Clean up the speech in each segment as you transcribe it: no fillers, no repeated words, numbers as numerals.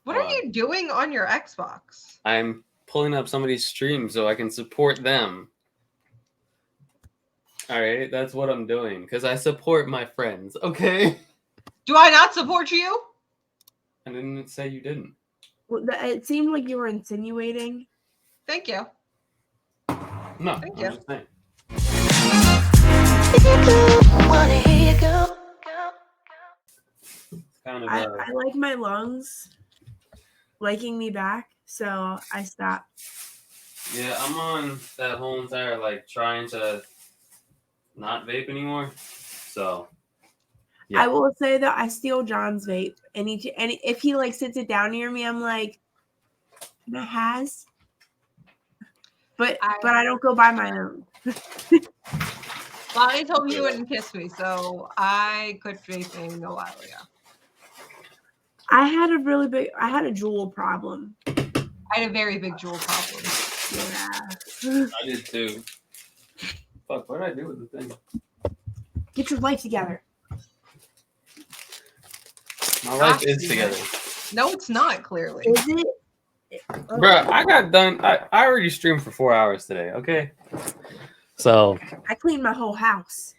What are you doing on your Xbox? I'm pulling up somebody's stream so I can support them. All right, that's what I'm doing because I support my friends. Okay. Do I not support you? I didn't say you didn't. Well, it seemed like you were insinuating. Thank you. No, Thank I'm you. just saying. Kind of. I like my lungs liking me back, so I stopped. Yeah, I'm on that whole entire like trying to not vape anymore. So. Yeah. I will say that I steal John's vape, and if he like sits it down near me, I'm like, "Can I has?" But I don't go buy my own. Lonnie told me you wouldn't kiss me, so I quit vaping a while ago. I had a jewel problem. I had a very big jewel problem. Yeah. I did too. Fuck, what did I do with the thing? Get your life together. My life is together. No, it's not, clearly. Is it? Bro, I got done. I already streamed for 4 hours today, okay? So. I cleaned my whole house.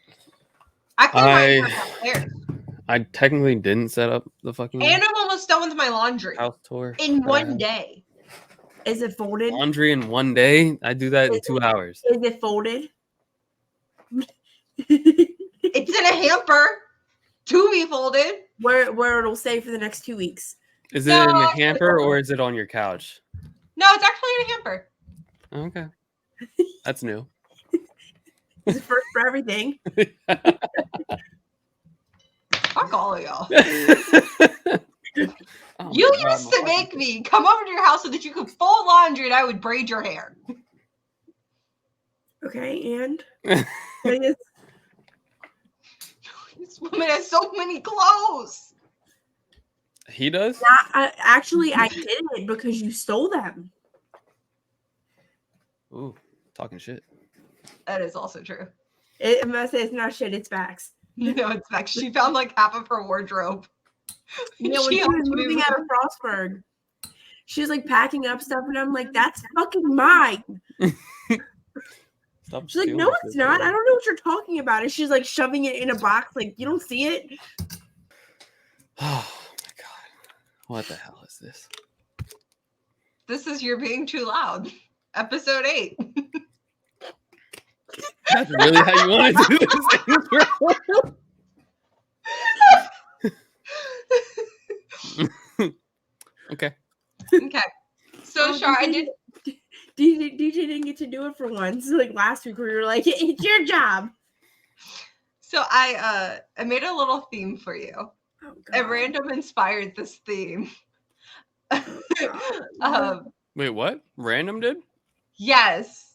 I cleaned my house upstairs. I technically didn't set up the fucking. And I'm almost done with my laundry. House tour. In one day. Is it folded? Laundry in one day? I do that in 2 hours. Is it folded? It's in a hamper to be folded. Where it'll stay for the next 2 weeks. Is it in a hamper or is it on your couch? No, it's actually in a hamper. Okay. That's new. It's the first for everything. Fuck all of y'all. Oh You used to make me come over to your house so that you could fold laundry and I would braid your hair. Okay, and? This woman has so many clothes. He does? Actually, I did it because you stole them. Ooh, talking shit. That is also true. I'm going to say it's not shit, it's facts. No, it's facts. She found like half of her wardrobe. You know, when she was moving out of Frostburg, she was like packing up stuff, and I'm like, that's fucking mine. She's like, no, it's not. I don't know what you're talking about. And she's like shoving it in a box, like, you don't see it. Oh my god. What the hell is this? This is You're Being Too Loud. Episode 8. That's really how you want to do this? Okay. Okay. So, Char, I did. DJ didn't get to do it for once. Like last week, we were like, "It's your job." So I made a little theme for you. Oh, A random inspired this theme. Wait, what? Random did? Yes.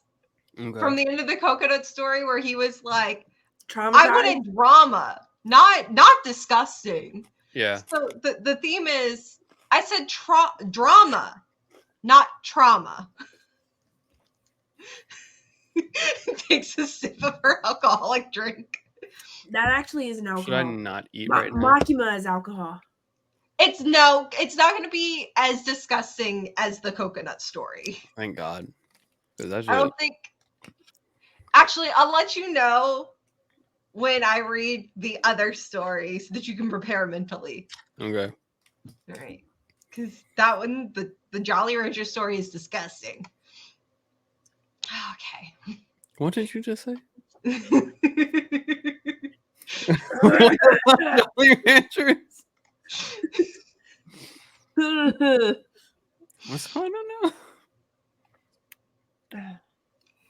Okay. From the end of the coconut story, where he was like, "I wanted drama, not disgusting." Yeah. So the theme is, I said drama, not trauma. Takes a sip of her alcoholic drink. That actually is an alcohol. Should I not eat right now? Makima is alcohol. It's not going to be as disgusting as the coconut story. Thank God. That's I don't think. Actually, I'll let you know when I read the other stories so that you can prepare mentally. Okay. All right. Because that one, the Jolly Rancher story is disgusting. Okay. What did you just say? What's going on now?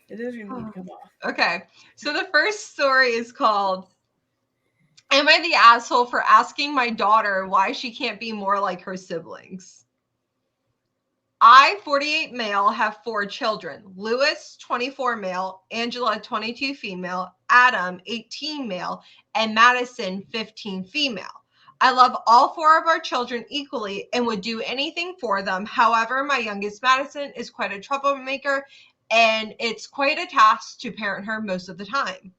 It doesn't need to come off. Okay. So the first story is called, Am I the Asshole for Asking My Daughter Why She Can't Be More Like Her Siblings? I, 48 male, have 4 children. Lewis, 24 male, Angela, 22 female, Adam, 18 male, and Madison, 15 female. I love all 4 of our children equally and would do anything for them. However, my youngest Madison is quite a troublemaker, and it's quite a task to parent her most of the time.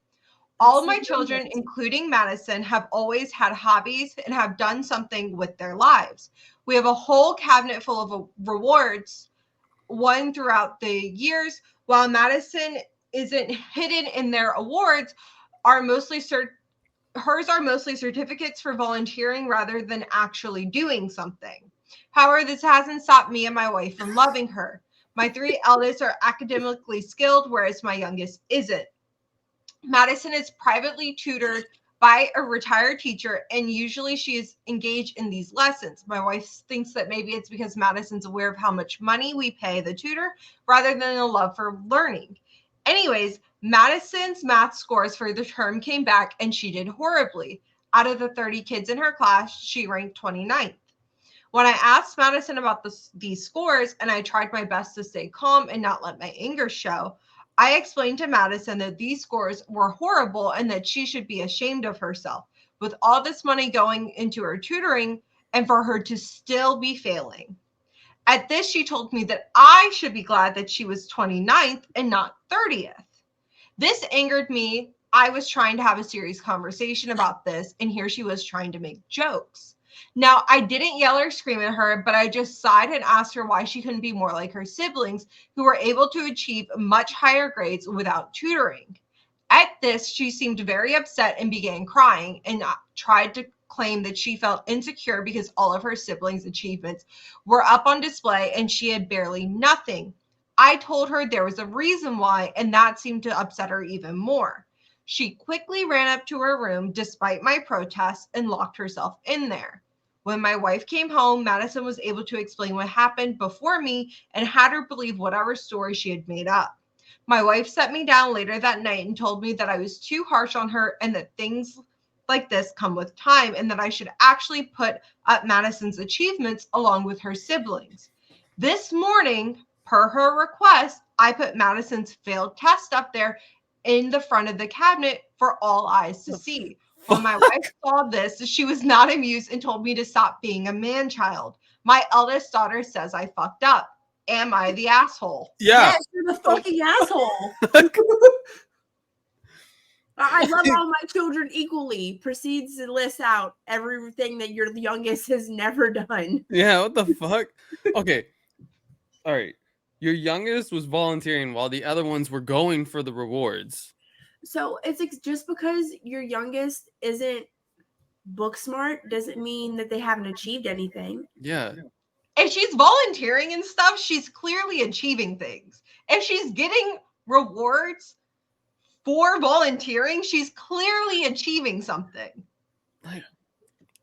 All of my children, including Madison, have always had hobbies and have done something with their lives. We have a whole cabinet full of rewards, won throughout the years. While Madison isn't hidden in their awards, are mostly hers are mostly certificates for volunteering rather than actually doing something. However, this hasn't stopped me and my wife from loving her. My 3 eldest are academically skilled, whereas my youngest isn't. Madison is privately tutored by a retired teacher, and usually she is engaged in these lessons. My wife thinks that maybe it's because Madison's aware of how much money we pay the tutor rather than a love for learning. Anyways, Madison's math scores for the term came back and she did horribly. Out of the 30 kids in her class, she ranked 29th. When I asked Madison about these scores and I tried my best to stay calm and not let my anger show, I explained to Madison that these scores were horrible and that she should be ashamed of herself with all this money going into her tutoring and for her to still be failing. At this, she told me that I should be glad that she was 29th and not 30th. This angered me. I was trying to have a serious conversation about this, and here she was trying to make jokes. Now, I didn't yell or scream at her, but I just sighed and asked her why she couldn't be more like her siblings who were able to achieve much higher grades without tutoring. At this, she seemed very upset and began crying and tried to claim that she felt insecure because all of her siblings' achievements were up on display and she had barely nothing. I told her there was a reason why, and that seemed to upset her even more. She quickly ran up to her room despite my protests and locked herself in there. When my wife came home, Madison was able to explain what happened before me and had her believe whatever story she had made up. My wife set me down later that night and told me that I was too harsh on her and that things like this come with time and that I should actually put up Madison's achievements along with her siblings. This morning, per her request, I put Madison's failed test up there in the front of the cabinet for all eyes to see. When my wife saw this, she was not amused and told me to stop being a man-child. My eldest daughter says I fucked up. Am I the asshole? Yeah. Yes, you're the fucking asshole. I love all my children equally. Proceeds to list out everything that your youngest has never done. Yeah, what the fuck? Okay. All right. Your youngest was volunteering while the other ones were going for the rewards. So it's like just because your youngest isn't book smart doesn't mean that they haven't achieved anything. Yeah. If she's volunteering and stuff, she's clearly achieving things. If she's getting rewards for volunteering, she's clearly achieving something.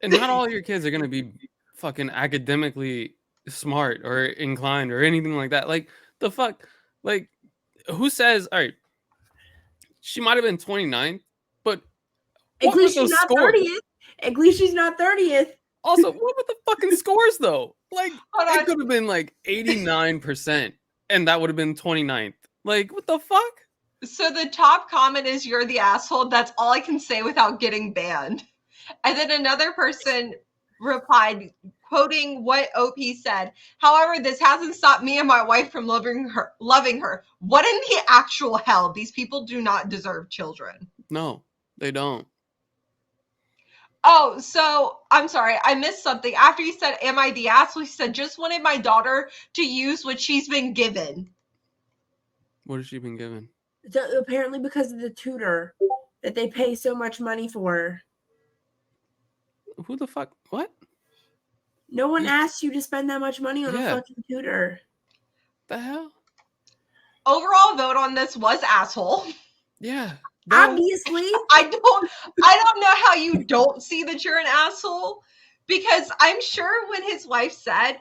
And not all your kids are going to be fucking academically smart or inclined or anything like that. Like, the fuck? Like, who says, all right, she might have been 29th, but At least she's not 30th. At least she's not 30th. Also, what were the fucking scores, though? Like, Hold it could have been like 89%, and that would have been 29th. Like, what the fuck? So the top comment is "you're the asshole." That's all I can say without getting banned. And then another person replied, quoting what OP said, "However, this hasn't stopped me and my wife from loving her. What in the actual hell? These people do not deserve children." No, they don't. Oh, so I'm sorry, I missed something. After you said, "Am I the asshole?" He said, "Just wanted my daughter to use what she's been given." What has she been given? So apparently because of the tutor that they pay so much money for. Who the fuck? What? No one asked you to spend that much money on a fucking tutor. The hell? Overall vote on this was asshole. Yeah. Obviously. I don't know how you don't see that you're an asshole, because I'm sure when his wife said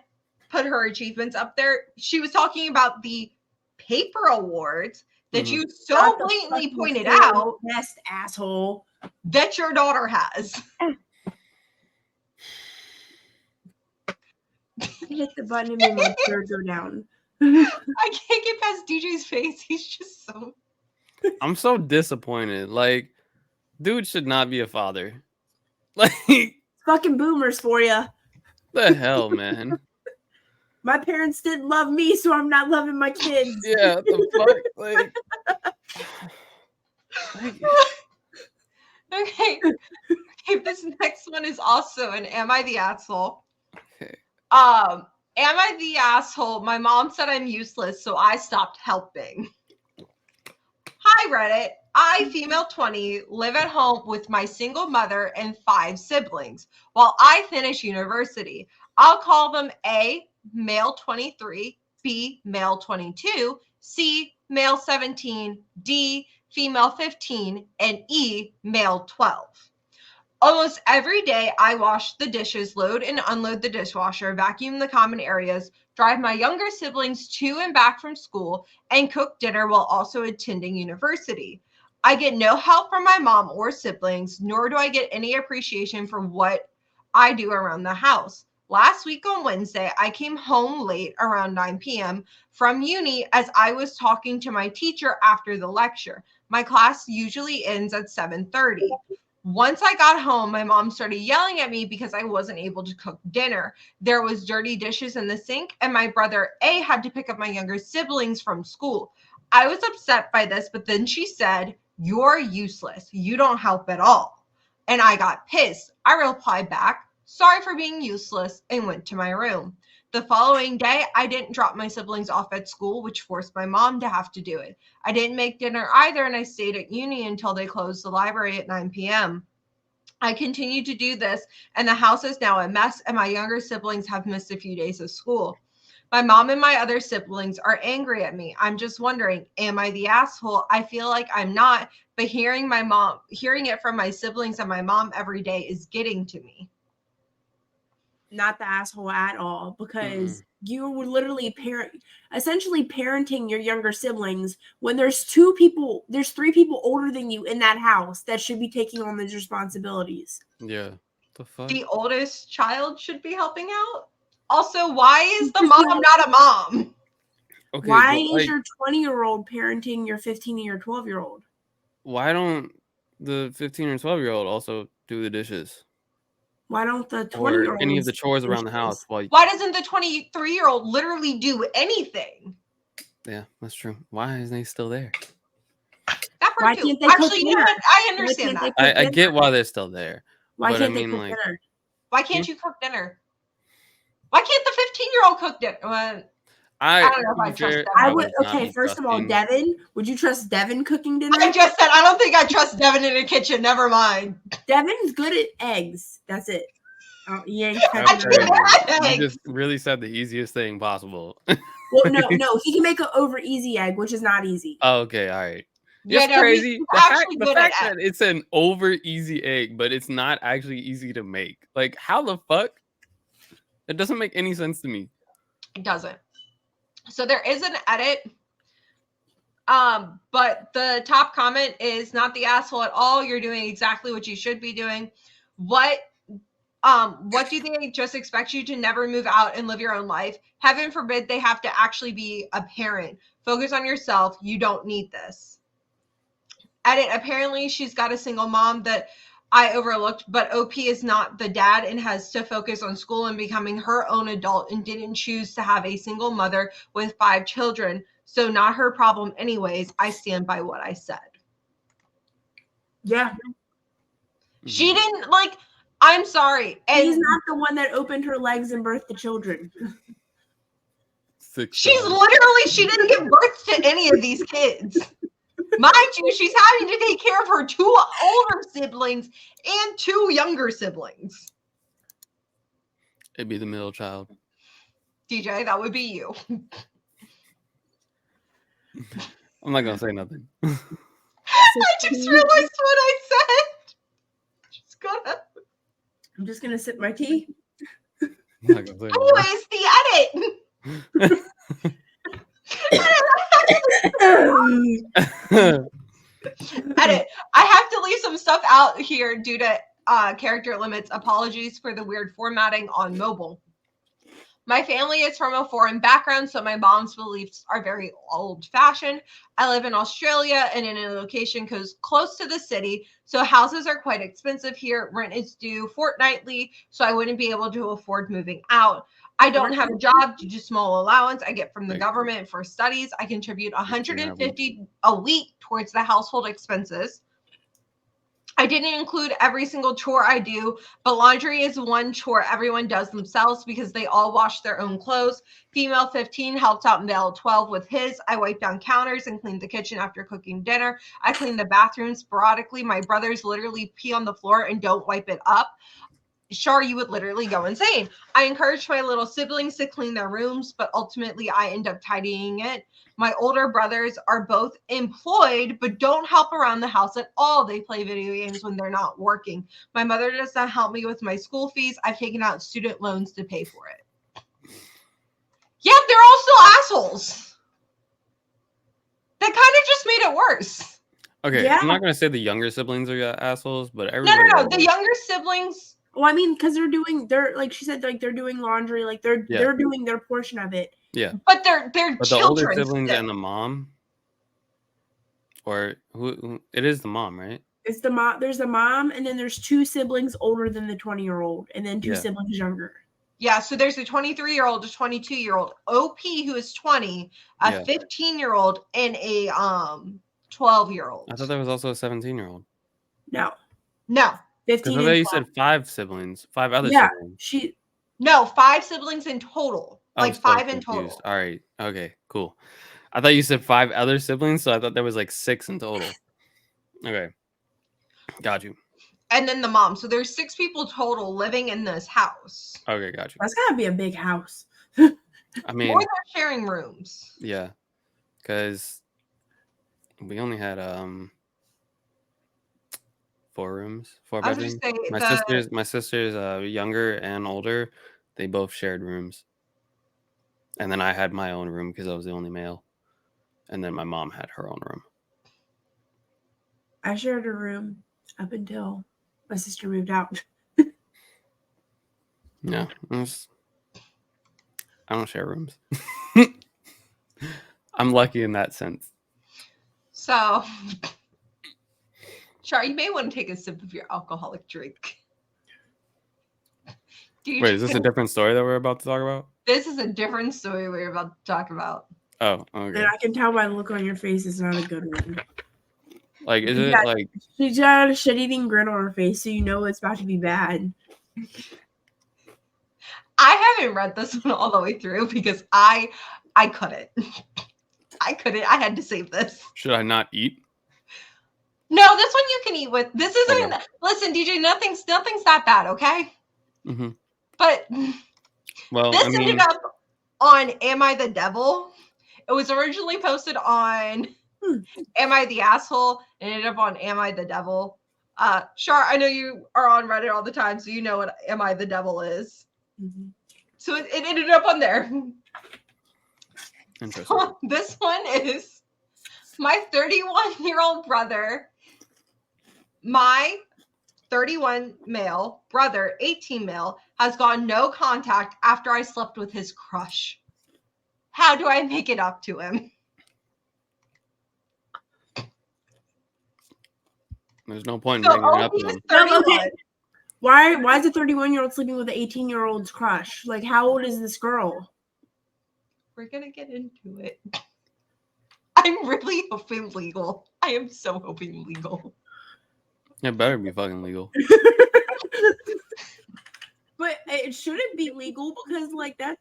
put her achievements up there, she was talking about the paper awards that you so blatantly pointed out. Best asshole that your daughter has. Hit the button and made my third go down. I can't get past DJ's face. He's just so. I'm so disappointed. Like, dude should not be a father. Like, fucking boomers for you. The hell, man. My parents didn't love me, so I'm not loving my kids. Yeah, the fuck? Like... Okay, this next one is also an "Am I the asshole?" Okay. Am I the asshole? My mom said I'm useless, so I stopped helping. Hi, Reddit. I, female 20, live at home with my single mother and 5 siblings while I finish university. I'll call them A, male 23, B, male 22, C, male 17, D, female 15, and E, male 12. Almost every day, I wash the dishes, load and unload the dishwasher, vacuum the common areas, drive my younger siblings to and back from school, and cook dinner while also attending university. I get no help from my mom or siblings, nor do I get any appreciation for what I do around the house. Last week on Wednesday, I came home late around 9 p.m. from uni as I was talking to my teacher after the lecture. My class usually ends at 7:30. Once I got home, my mom started yelling at me because I wasn't able to cook dinner. There was dirty dishes in the sink, and my brother A had to pick up my younger siblings from school. I was upset by this, but then she said, "You're useless. You don't help at all." And I got pissed. I replied back, "Sorry for being useless," and went to my room. The following day, I didn't drop my siblings off at school, which forced my mom to have to do it. I didn't make dinner either, and I stayed at uni until they closed the library at 9 p.m. I continued to do this, and the house is now a mess, and my younger siblings have missed a few days of school. My mom and my other siblings are angry at me. I'm just wondering, am I the asshole? I feel like I'm not, but hearing it from my siblings and my mom every day is getting to me. Not the asshole at all, because you were literally essentially parenting your younger siblings when there's 3 people older than you in that house that should be taking on those responsibilities. Yeah. The fuck? The oldest child should be helping out. Also, why is the mom not a mom? Okay, why is your 20-year-old parenting your 15 and your 12-year-old? Why don't the 15 or 12-year-old also do the dishes? Why don't the 20-year-old or any of the chores around the house? Why doesn't the 23-year-old literally do anything? Yeah, that's true. Why isn't he still there? That Why can't they cook dinner? I understand that. I get why they're still there. Why can't they cook dinner? Why can't you cook dinner? Why can't the 15-year-old cook dinner? I don't know if I trust Devin. I would. Okay, first of all, Devin, would you trust Devin cooking dinner? I just said I don't think I trust Devin in a kitchen. Never mind. Devin's good at eggs. That's it. Oh, yeah, you just really said the easiest thing possible. Well, no, he can make an over easy egg, which is not easy. Oh, okay, all right. Yeah, it's crazy. The fact that it's an over easy egg, but it's not actually easy to make. Like, how the fuck? It doesn't make any sense to me. It doesn't. So there is an edit. But the top comment is not the asshole at all. You're doing exactly what you should be doing. What do they just expect you to never move out and live your own life? Heaven forbid they have to actually be a parent. Focus on yourself. You don't need this. Edit. Apparently she's got a single mom that I overlooked, but OP is not the dad and has to focus on school and becoming her own adult and didn't choose to have a single mother with 5 children. So not her problem anyways. I stand by what I said. Yeah. She didn't I'm sorry. And he's not the one that opened her legs and birthed the children. She didn't give birth to any of these kids. Mind you, she's having to take care of her 2 older siblings and 2 younger siblings. It'd be the middle child. DJ, that would be you. I'm not going to say nothing. I just realized what I said. I'm just going to sip my tea. Anyways, the edit. Edit. I have to leave some stuff out here due to character limits. Apologies for the weird formatting on mobile. My family is from a foreign background, so my mom's beliefs are very old-fashioned. I live in Australia and in a location close to the city, so houses are quite expensive here. Rent is due fortnightly, so I wouldn't be able to afford moving out. I don't have a job due to small allowance I get from the government for studies. I contribute $150 a week towards the household expenses. I didn't include every single chore I do, but laundry is one chore everyone does themselves because they all wash their own clothes. Female 15 helped out male 12 with his. I wiped down counters and cleaned the kitchen after cooking dinner. I clean the bathroom sporadically. My brothers literally pee on the floor and don't wipe it up. Char, you would literally go insane. I encouraged my little siblings to clean their rooms, but ultimately I end up tidying it. My older brothers are both employed, but don't help around the house at all. They play video games when they're not working. My mother does not help me with my school fees. I've taken out student loans to pay for it. Yeah, they're all still assholes. That kind of just made it worse. Okay, Yeah. I'm not gonna say the younger siblings are assholes, but No, everybody. no, no. The younger siblings. Well, I mean, because they're like she said, like they're doing laundry, like they're doing their portion of it. Yeah. But they're But the older siblings and the mom, or who? It is the mom, right? It's the mom. There's the mom, and then there's 2 siblings older than the 20-year-old, and then 2 Yeah. siblings younger. Yeah, so there's a 23-year-old, a 22-year-old, OP who is 20, a Yeah. 15-year-old, and a 12-year-old. I thought there was also a 17-year-old. No, No, 15. Because I And thought you 12. said 5 siblings, 5 other Yeah, siblings. no, 5 siblings in total. I Like was so 5 in confused. total. All right. Okay. Cool. I thought you said 5 other siblings, so I thought there was like 6 in total. Okay. Got you. And then the mom. So there's 6 people total living in this house. Okay. Got you. that's gotta be a big house. I mean, Or they're sharing rooms. yeah, because we only had 4 rooms, 4 I was bedrooms. just saying My sisters, younger and older, they both shared rooms, and then I had my own room because I was the only male, and then my mom had her own room. I shared a room up until my sister moved out. Yeah, I don't share rooms. I'm lucky in that sense. So, Char, you may want to take a sip of your alcoholic drink. Wait, is this a different story that we're about to talk about? This is a different story we're about to talk about. Oh, okay. And I can tell by the look on your face it's not a good one. Like, is it Yeah. like? She's got a shit-eating grin on her face, so you know it's about to be bad. I haven't read this one all the way through because I couldn't. I couldn't. I had to save this. Should I not eat? No, this one you can eat with. This isn't. Okay. Listen, DJ. Nothing's that bad. Okay. Mm-hmm. But Well, this I mean, ended up on Am I the Devil? It was originally posted on Am I the Asshole? It ended up on Am I the Devil? Char, I know you are on Reddit all the time, so you know what Am I the Devil is. Mm-hmm. So it ended up on there. interesting. So this one is my 31-year-old brother, my 31 male brother, 18 male, has gone no contact after I slept with his crush. How do I make it up to him? There's no point in So bringing it up OP to is him. 31. Okay. Why is a 31-year-old sleeping with an 18-year-old's crush? Like, how old is this girl? We're gonna get into it. I'm really hoping legal. I am so hoping legal. It better be fucking legal. But it shouldn't be legal because, like, that's...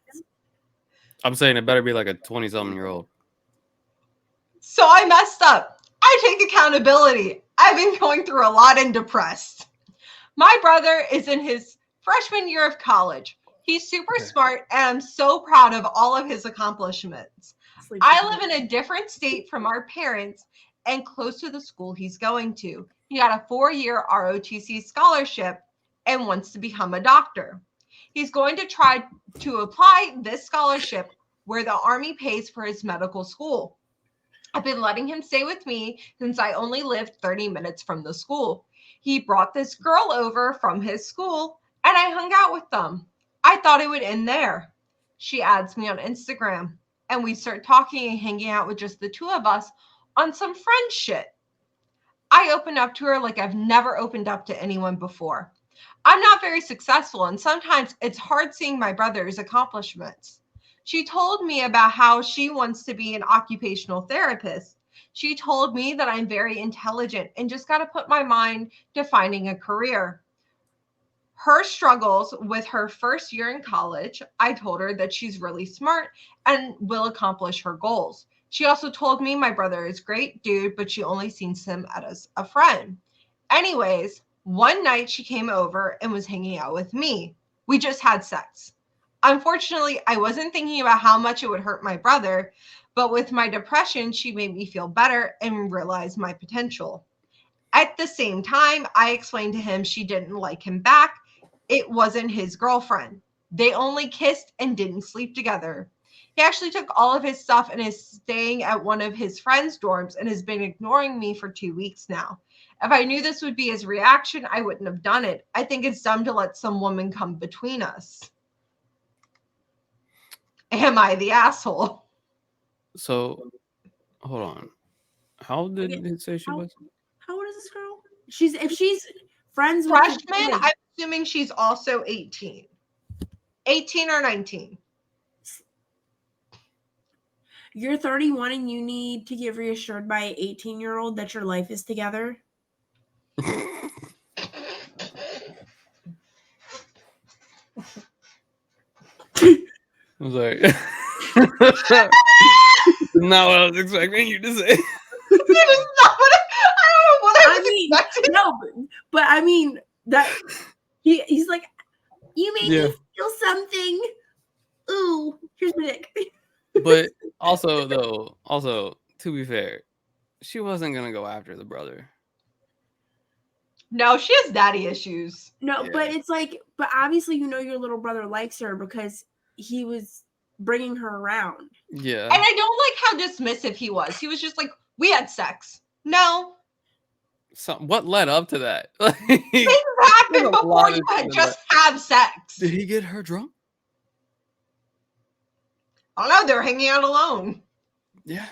I'm saying it better be like a 20-something-year-old. So I messed up. I take accountability. I've been going through a lot and depressed. My brother is in his freshman year of college. He's super smart, and I'm so proud of all of his accomplishments. I live in a different state from our parents and close to the school he's going to. He got a 4-year ROTC scholarship and wants to become a doctor. He's going to try to apply this scholarship where the Army pays for his medical school. I've been letting him stay with me since I only lived 30 minutes from the school. He brought this girl over from his school and I hung out with them. I thought it would end there. She adds me on Instagram and we start talking and hanging out with just the 2 of us on some friend shit. I open up to her like I've never opened up to anyone before. I'm not very successful and sometimes it's hard seeing my brother's accomplishments. She told me about how she wants to be an occupational therapist. She told me that I'm very intelligent and just got to put my mind to finding a career. Her struggles with her first year in college, I told her that she's really smart and will accomplish her goals. She also told me my brother is a great dude, but she only sees him as a friend. Anyways, one night she came over and was hanging out with me. We just had sex. Unfortunately, I wasn't thinking about how much it would hurt my brother, but with my depression, she made me feel better and realize my potential. At the same time, I explained to him she didn't like him back. It wasn't his girlfriend. They only kissed and didn't sleep together. He actually took all of his stuff and is staying at one of his friends' dorms and has been ignoring me for 2 weeks now. If I knew this would be his reaction, I wouldn't have done it. I think it's dumb to let some woman come between us. Am I the asshole? So, hold on. How old did it say she was? How old is this girl? If she's friends with Freshman, I'm assuming she's also 18. 18 or 19. You're 31 and you need to get reassured by an 18-year-old that your life is together. I'm sorry. Not what I was expecting you to say. That is not what I don't know what I was expecting. No, but I mean that he's like, you made me feel something. Ooh, here's my dick. But also, to be fair, she wasn't gonna go after the brother. No, she has daddy issues. No, but it's like, but obviously you know your little brother likes her because he was bringing her around. Yeah. And I don't like how dismissive he was. He was just like, we had sex. No. So what led up to that? Things happened before you had just have sex. Did he get her drunk? I don't know. They were hanging out alone. Yeah.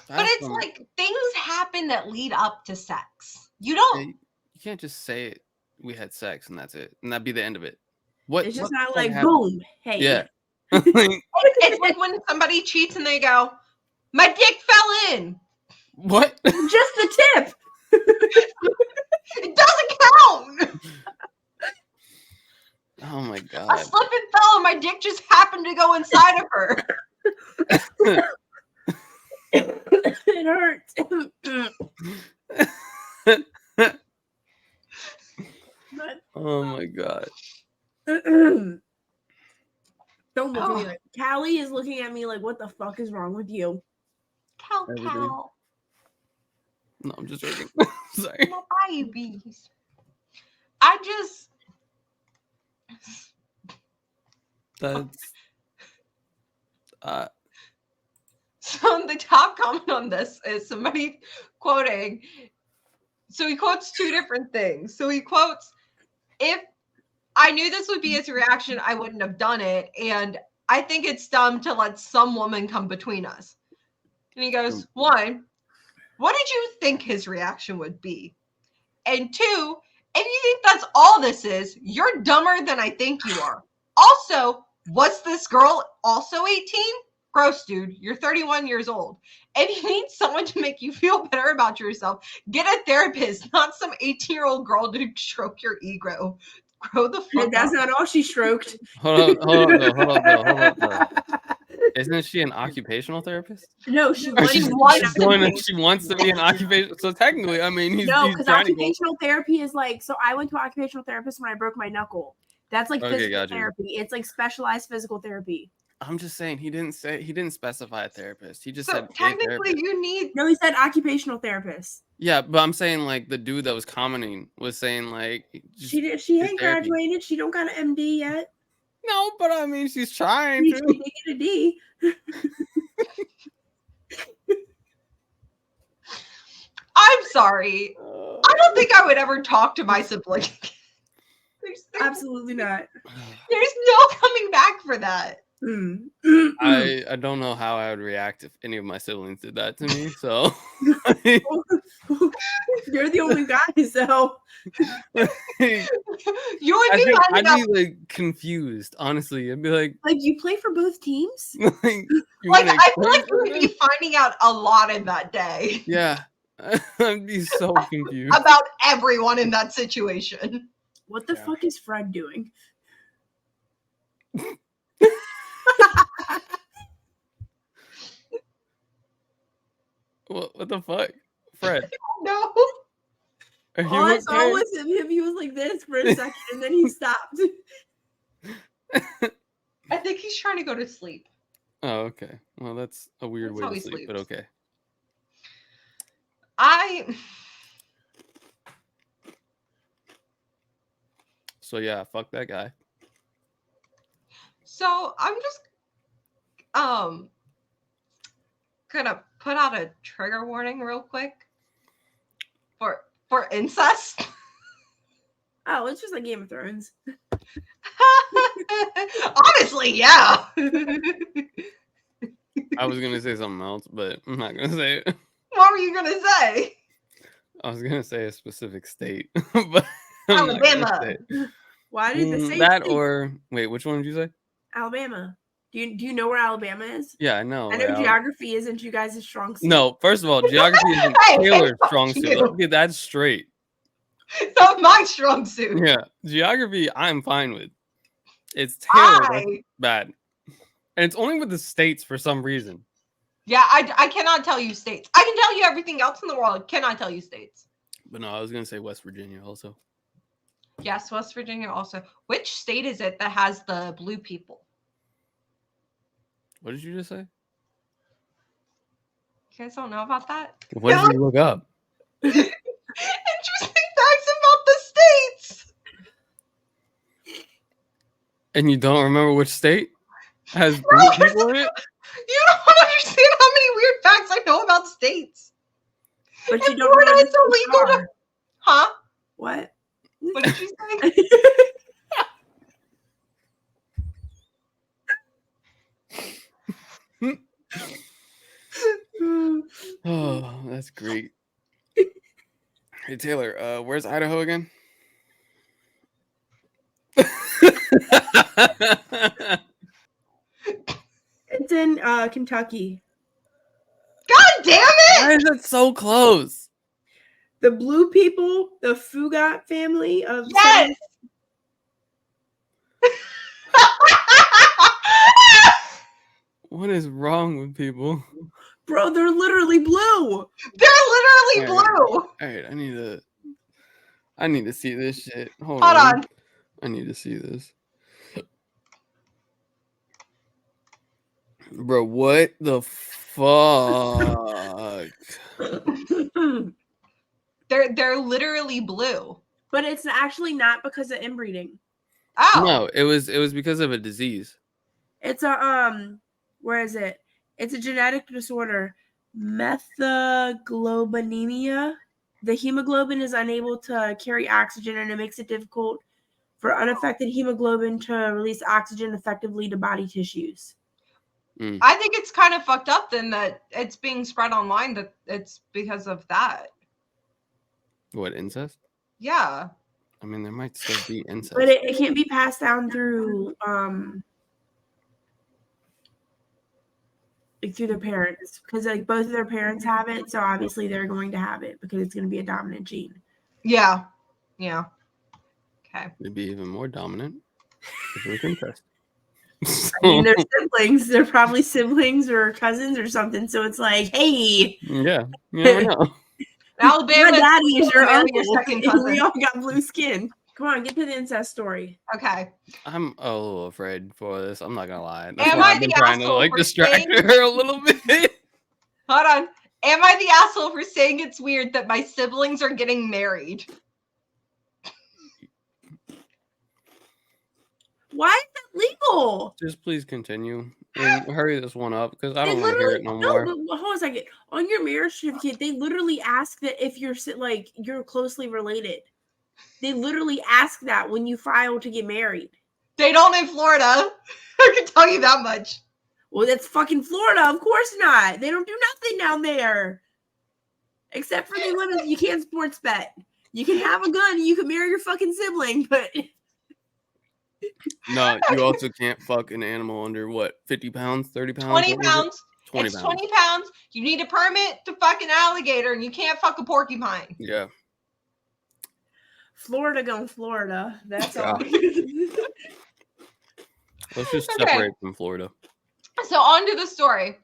But it's like things happen that lead up to sex. You don't. You can't just say it. We had sex and that's it, and that'd be the end of it. What? It's just not like boom. Hey. Yeah. It's like when somebody cheats and they go, "My dick fell in." What? Just the tip. It doesn't count. Oh my god. I slipped and fell, and my dick just happened to go inside of her. It hurts. Oh my god. Don't look at me like Callie is looking at me like, what the fuck is wrong with you? Cal. No, I'm just joking. Sorry. My babies. I just. That's. So the top comment on this is somebody quoting. So he quotes two different things. So he quotes, if I knew this would be his reaction, I wouldn't have done it. And I think it's dumb to let some woman come between us. And he goes, one, what did you think his reaction would be? And two, if you think that's all this is, you're dumber than I think you are. Also, was this girl also 18? Gross, dude. You're 31 years old. If you need someone to make you feel better about yourself, get a therapist, not some 18-year-old girl to stroke your ego. Grow the fuck That's up. not all she stroked. Hold on. Isn't she an occupational therapist? No, she wants to be an occupational. So technically, I mean, he's because occupational therapy is like. So I went to occupational therapist when I broke my knuckle. That's like physical therapy. It's like specialized physical therapy. I'm just saying he didn't specify a therapist. He just So said technically you need. No, he said occupational therapist. Yeah, but I'm saying like the dude that was commenting was saying like she ain't graduated. She don't got an MD yet. No, but I mean she's trying to. She did get a D. I'm sorry. I don't think I would ever talk to my sibling. Absolutely not. There's no coming back for that. I don't know how I would react if any of my siblings did that to me. So You're the only guy, so You would be I'd finding out. be like confused. Honestly, I'd be like, you play for both teams. you Like, wanna I feel explain like you would be something? finding out a lot in that day Yeah, I'd be so confused. about everyone in that situation. What the Yeah. fuck is Fred doing? What the fuck, Fred? No. Are you All I saw okay? was him. He was like this for a second, and then he stopped. I think he's trying to go to sleep. Oh, okay. Well, that's a weird That's way how to he sleep, but sleeps. okay. So yeah, fuck that guy. So I'm just gonna put out a trigger warning real quick for incest. Oh, it's just like Game of Thrones. Honestly, yeah. I was gonna say something else, but I'm not gonna say it. What were you gonna say? I was gonna say a specific state, but I'm not gonna Alabama. say it. Why did they say That or wait, which one did you say? Alabama? Do you know where Alabama is? Yeah, I know. I know right? geography isn't you guys' strong suit. No, first of all, geography isn't Hey, Taylor's fuck strong suit. you. Let's get that straight. It's not my strong suit. Yeah, geography I'm fine with. It's Taylor that's bad, and it's only with the states for some reason. Yeah, I cannot tell you states. I can tell you everything else in the world. Cannot tell you states. But no, I was gonna say West Virginia also. Yes, West Virginia also. Which state is it that has the blue people? What did you just say? You guys don't know about that? What did you look up? Interesting facts about the states. And you don't remember which state has blue people in it? You don't understand how many weird facts I know about states. But you In don't Florida, know it's illegal to. Huh? What? What did you say? Oh, that's great. Hey Taylor, where's Idaho again? It's in Kentucky. God damn it! Why is it so close? The blue people, the Fugate family of Yes. What is wrong with people? Bro, they're literally blue. They're literally blue. All right, I need to see this shit. Hold Hold on. on. I need to see this. Bro, what the fuck? They're literally blue. But it's actually not because of inbreeding. Oh. No, it was because of a disease. It's a where is it? It's a genetic disorder, methaglobinemia. The hemoglobin is unable to carry oxygen, and it makes it difficult for unaffected hemoglobin to release oxygen effectively to body tissues. I think it's kind of fucked up then that it's being spread online that it's because of that. What, incest? Yeah. I mean, there might still be incest. But it can't be passed down through through their parents, because like both of their parents have it, so obviously they're going to have it because it's going to be a dominant gene. Yeah. Yeah. Okay. It'd be even more dominant if it was incest. I mean, they're siblings. They're probably siblings or cousins or something. So it's like, hey, Yeah, you never know. Alabama. my daddy is your uncle. Your second We cousin. all got blue skin. Come on, get to the incest story. Okay. I'm a little afraid for this. I'm not gonna lie. That's Am why I I've been the trying to asshole like for distract saying- her a little bit. Hold on. Am I the asshole for saying it's weird that my siblings are getting married? Why is that legal? Just please continue and hurry this one up because I They don't want to hear it no more. but hold on a second. On your marriage certificate, they literally ask that if you're like you're closely related. They literally ask that when you file to get married. They don't in Florida. can tell you that much. Well, that's fucking Florida. Of course not. They don't do nothing down there. Except for you can't sports bet. You can have a gun and you can marry your fucking sibling, but No, you also can't fuck an animal under what, 50 pounds, 30 pounds? 20 What was it? pounds. 20 It's pounds. 20 pounds. You need a permit to fuck an alligator, and you can't fuck a porcupine. Yeah. Florida going Florida. That's all. Let's just Okay. separate from Florida. So on to the story.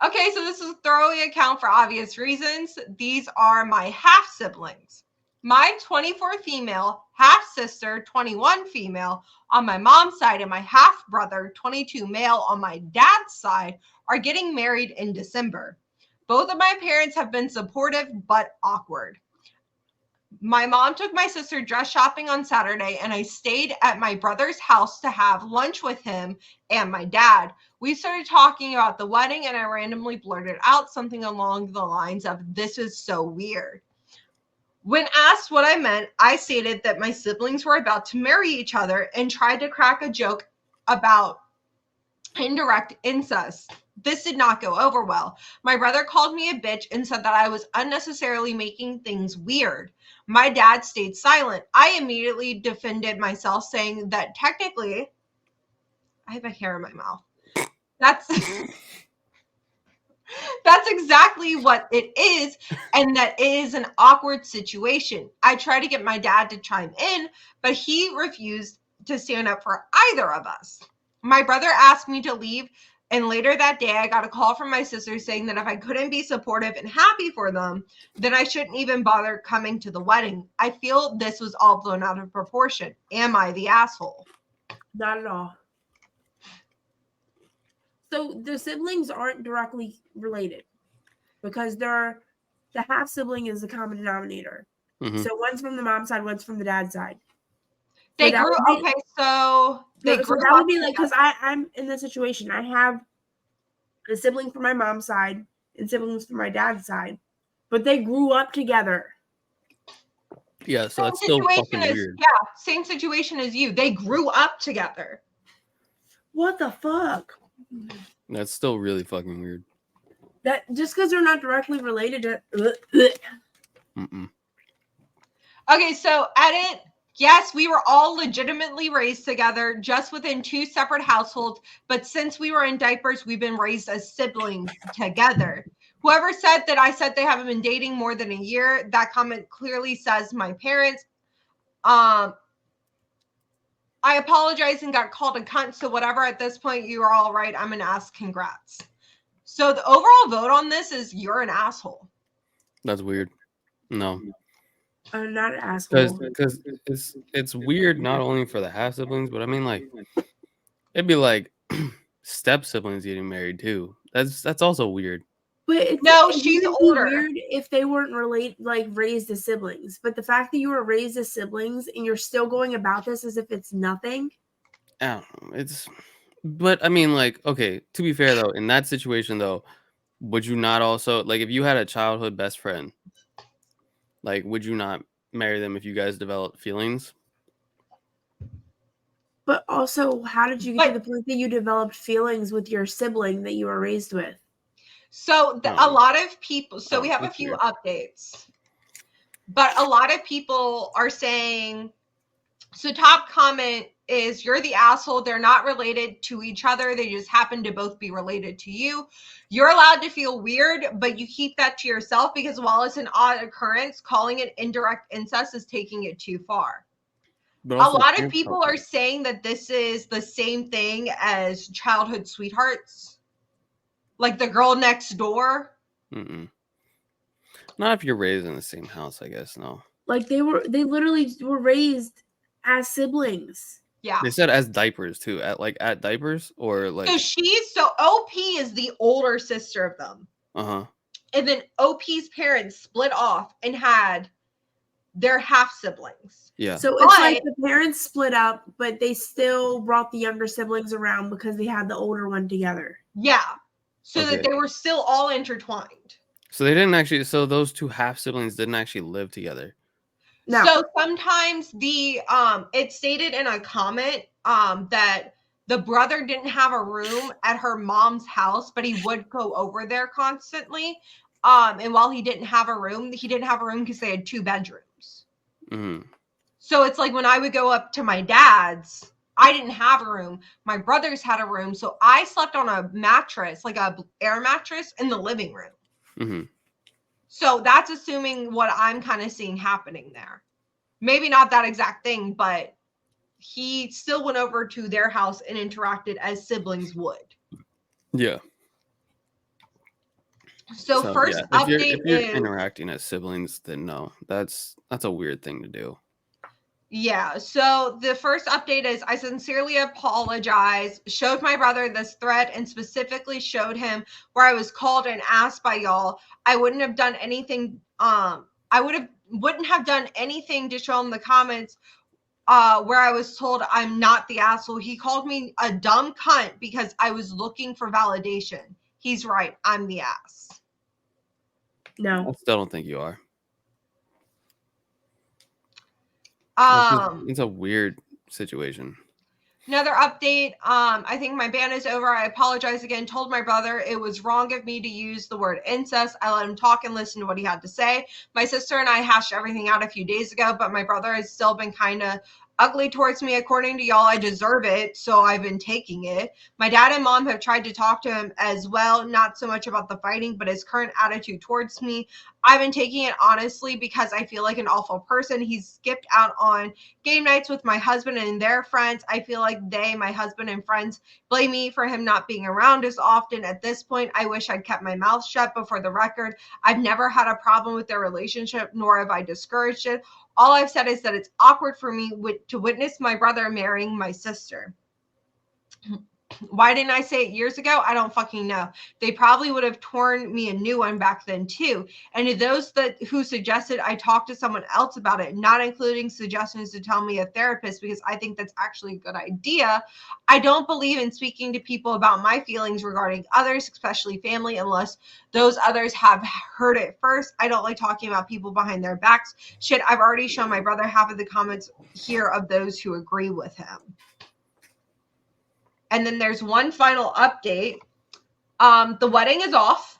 Okay, so this is a throwaway account for obvious reasons. These are my half siblings. My 24 female, half sister, 21 female on my mom's side, and my half brother, 22 male on my dad's side, are getting married in December. Both of my parents have been supportive but awkward. My mom took my sister dress shopping on Saturday, and I stayed at my brother's house to have lunch with him and my dad. We started talking about the wedding, and I randomly blurted out something along the lines of, "This is so weird." When asked what I meant, I stated that my siblings were about to marry each other and tried to crack a joke about indirect incest. This did not go over well. My brother called me a bitch and said that I was unnecessarily making things weird. My dad stayed silent. I immediately defended myself, saying that technically, I have a hair in my mouth. That's exactly what it is, and that it is an awkward situation. I tried to get my dad to chime in, but he refused to stand up for either of us. My brother asked me to leave, and later that day, I got a call from my sister saying that if I couldn't be supportive and happy for them, then I shouldn't even bother coming to the wedding. I feel this was all blown out of proportion. Am I the asshole? Not at all. So the siblings aren't directly related because the half sibling is the common denominator. Mhm. So one's from the mom's side, one's from the dad's side. They that grew would be- okay, so they So grew that would up be like, because I'm in this situation. I have a sibling from my mom's side and siblings from my dad's side, but they grew up together. Yeah, so Same that's still situation fucking as weird. yeah, same situation as you. They grew up together. What the fuck? That's still really fucking weird. That just because they're not directly related to. Mm-mm. Okay, so edit. Yes, we were all legitimately raised together, just within two separate households. But since we were in diapers, we've been raised as siblings together. Whoever said that I said they haven't been dating more than a year, that comment clearly says my parents. I apologize and got called a cunt. So whatever, at this point, you are all right. I'm going to ask congrats. So the overall vote on this is you're an asshole. That's weird. No. I'm not an asshole. Because it's weird not only for the half siblings, but I mean, like, it'd be like step siblings getting married too. That's also weird. But No, it she's wouldn't be older. weird if they weren't raised as siblings. But the fact that you were raised as siblings and you're still going about this as if it's nothing. I don't know. But I mean, like, okay, to be fair though, in that situation though, would you not also, like, if you had a childhood best friend, like, would you not marry them if you guys developed feelings? But also, how did you get to the point that you developed feelings with your sibling that you were raised with? So a lot of people, so we have a that's few weird. updates, but a lot of people are saying, so top comment is, you're the asshole. They're not related to each other. They just happen to both be related to you. You're allowed to feel weird, but you keep that to yourself because while it's an odd occurrence, calling it indirect incest is taking it too far. But A also, lot of people are saying that this is the same thing as childhood sweethearts, like the girl next door. Mm-mm. Not if you're raised in the same house, I guess. No. Like they literally were raised as siblings. Yeah. They said as diapers too. At diapers or like. So OP is the older sister of them. Uh-huh. And then OP's parents split off and had their half siblings. Yeah. So it's like the parents split up, but they still brought the younger siblings around because they had the older one together. Yeah. So that they were still all intertwined. So they didn't actually, so those two half siblings didn't actually live together. No. So sometimes it stated in a comment that the brother didn't have a room at her mom's house, but he would go over there constantly. And while he didn't have a room because they had 2 bedrooms. Mm-hmm. So it's like when I would go up to my dad's, I didn't have a room. My brothers had a room, so I slept on a mattress, like a air mattress, in the living room. Mm-hmm. So that's assuming what I'm kind of seeing happening there. Maybe not that exact thing, but he still went over to their house and interacted as siblings would. Yeah. So first yeah, update if you're is interacting as siblings, then no, that's a weird thing to do. Yeah, so the first update is I sincerely apologize. Showed my brother this thread and specifically showed him where I was called and asked by y'all. I wouldn't have done anything. Wouldn't have done anything to show him the comments where I was told I'm not the asshole. He called me a dumb cunt because I was looking for validation. He's right. I'm the ass. No. I still don't think you are. It's a weird situation. Another update. I think my ban is over. I apologize again. Told my brother it was wrong of me to use the word incest. I let him talk and listen to what he had to say. My sister and I hashed everything out a few days ago, but my brother has still been kind of ugly towards me. According to y'all, I deserve it, so I've been taking it. My dad and mom have tried to talk to him as well, not so much about the fighting, but his current attitude towards me. I've been taking it honestly because I feel like an awful person. He's skipped out on game nights with my husband and their friends. I feel like my husband and friends, blame me for him not being around as often. At this point, I wish I'd kept my mouth shut, but for the record, I've never had a problem with their relationship, nor have I discouraged it. All I've said is that it's awkward for me to witness my brother marrying my sister. Why didn't I say it years ago? I don't fucking know. They probably would have torn me a new one back then too. And to those who suggested I talk to someone else about it, not including suggestions to tell me a therapist, because I think that's actually a good idea. I don't believe in speaking to people about my feelings regarding others, especially family, unless those others have heard it first. I don't like talking about people behind their backs. Shit, I've already shown my brother half of the comments here of those who agree with him. And then there's one final update. The wedding is off.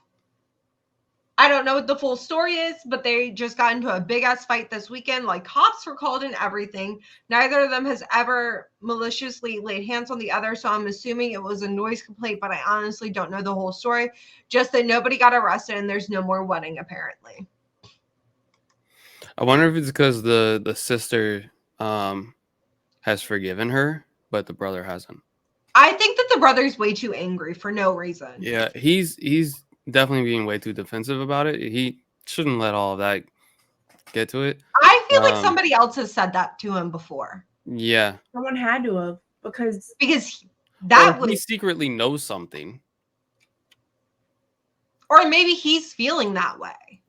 I don't know what the full story is, but they just got into a big ass fight this weekend. Like, cops were called and everything. Neither of them has ever maliciously laid hands on the other, so I'm assuming it was a noise complaint, but I honestly don't know the whole story. Just that nobody got arrested and there's no more wedding, apparently. I wonder if it's because the sister has forgiven her, but the brother hasn't. I think that the brother's way too angry for no reason. Yeah, he's definitely being way too defensive about it. He shouldn't let all of that get to it. I feel like somebody else has said that to him before. Yeah. Someone had to have, because that he secretly knows something. Or maybe he's feeling that way.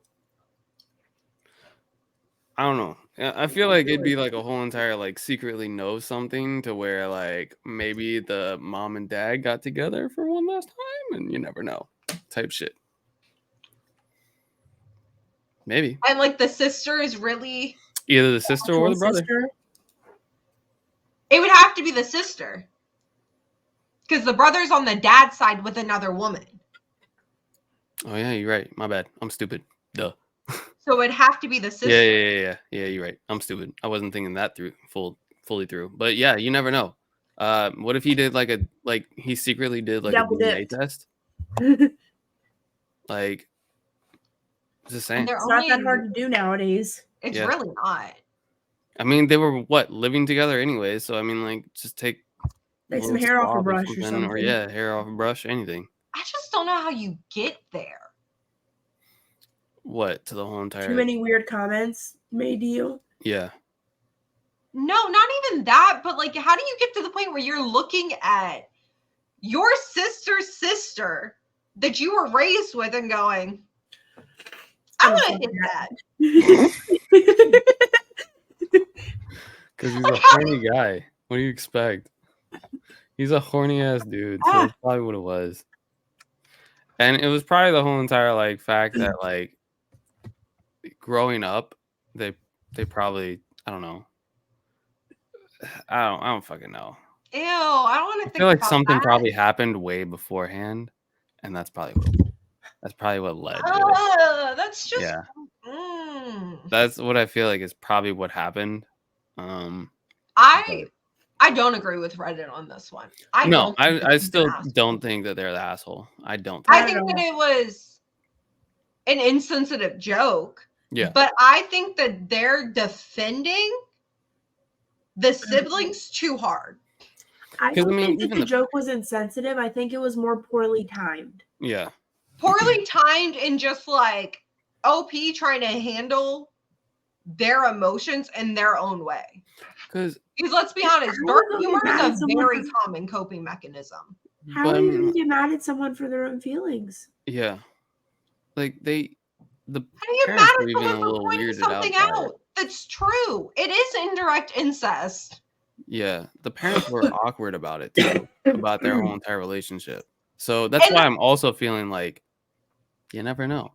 I don't know. I feel like it'd be like a whole entire like secretly know something to where like maybe the mom and dad got together for one last time and you never know type shit. Maybe. And like the sister is really either the sister or the brother. It would have to be the sister. Because the brother's on the dad's side with another woman. Oh yeah, you're right. My bad. I'm stupid. Duh. So it'd have to be the sister. Yeah, you're right. I'm stupid. I wasn't thinking that fully through. But yeah, you never know. What if he did he secretly did like Double a DNA test? Like, just saying. It's not that hard to do nowadays. It's really not. I mean, they were living together anyway, so I mean, like, just take some hair off a brush or something. Or yeah, hair off a brush, anything. I just don't know how you get there. What, to the whole entire... Too many weird comments made to you? Yeah. No, not even that, but like, how do you get to the point where you're looking at your sister's sister that you were raised with and going, I'm going to hit that. Because he's a horny guy. What do you expect? He's a horny ass dude, so that's probably what it was. And it was probably the whole entire like fact that like growing up, they probably, I don't know. I don't fucking know. Ew, I don't want to I think feel like about something that. probably happened way beforehand, and that's probably what led to it. That's just. Yeah, Mm. that's what I feel like is probably what happened. I don't agree with Reddit on this one. I No, don't. think I he's an still asshole. don't think that they're the asshole. I don't I think. Not at think that all. it was an insensitive joke. Yeah. But I think that they're defending the siblings too hard. I 'Cause, I don't mean, think that even the the- joke was insensitive. I think it was more poorly timed. Yeah. Poorly timed and just like OP trying to handle their emotions in their own way. Because Because let's be honest, How dark are you humor mad is at a someone very for- common coping mechanism. How but are I you going mean, to get mad at someone for their own feelings? yeah, like the How do you get mad parents at were even someone a for little pointing weirded something out by it. out? That's true. It is indirect incest. Yeah, the parents were awkward about it too, about their whole entire relationship. So that's And why I'm also feeling like you never know.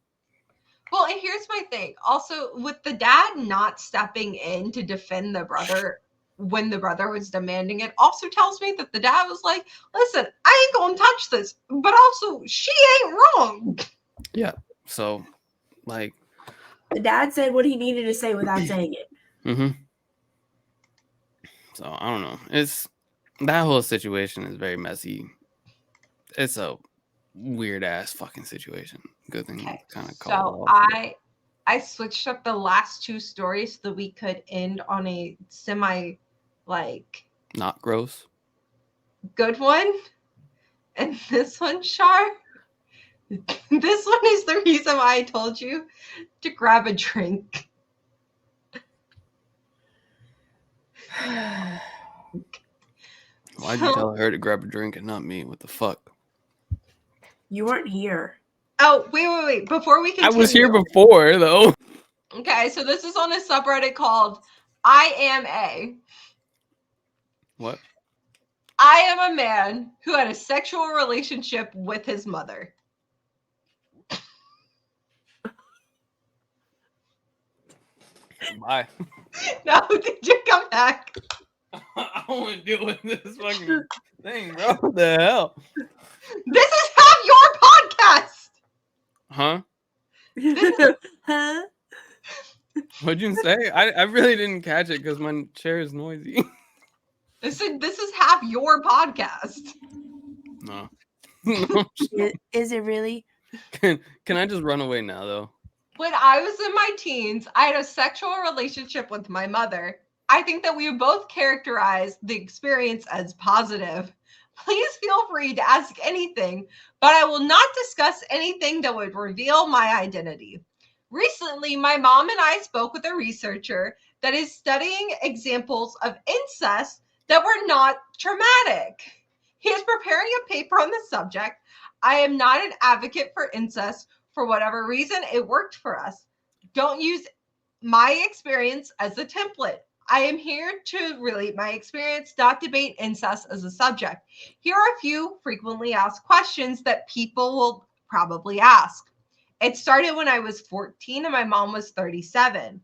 Well, and here's my thing. Also, with the dad not stepping in to defend the brother when the brother was demanding it, also tells me that the dad was like, listen, I ain't gonna touch this, but also she ain't wrong. Yeah. So, like, The dad said what he needed to say without saying it. So I don't know. It's that whole situation is very messy. It's a weird ass fucking situation. Good thing Okay, kind of so I switched up the last two stories so that we could end on a semi like not gross. good one. And this one, Char, this one is the reason why I told you to grab a drink. Why'd you tell her to grab a drink and not me? What the fuck? You weren't here. Oh, wait. Before we continue. I was here before though. Okay, so this is on a subreddit called I Am A. What? I am a man who had a sexual relationship with his mother. Bye. No, did you come back? I don't want to deal with this fucking thing, bro. What the hell? This is half your podcast. Huh? Huh? What'd you say? I really didn't catch it because my chair is noisy. This is half your podcast. No. Is it really? Can I just run away now though? When I was in my teens, I had a sexual relationship with my mother. I think that we both characterized the experience as positive. Please feel free to ask anything, but I will not discuss anything that would reveal my identity. Recently, my mom and I spoke with a researcher that is studying examples of incest that were not traumatic. He is preparing a paper on the subject. I am not an advocate for incest. For whatever reason, it worked for us. Don't use my experience as a template. I am here to relate my experience, not debate incest as a subject. Here are a few frequently asked questions that people will probably ask. It started when I was 14 and my mom was 37.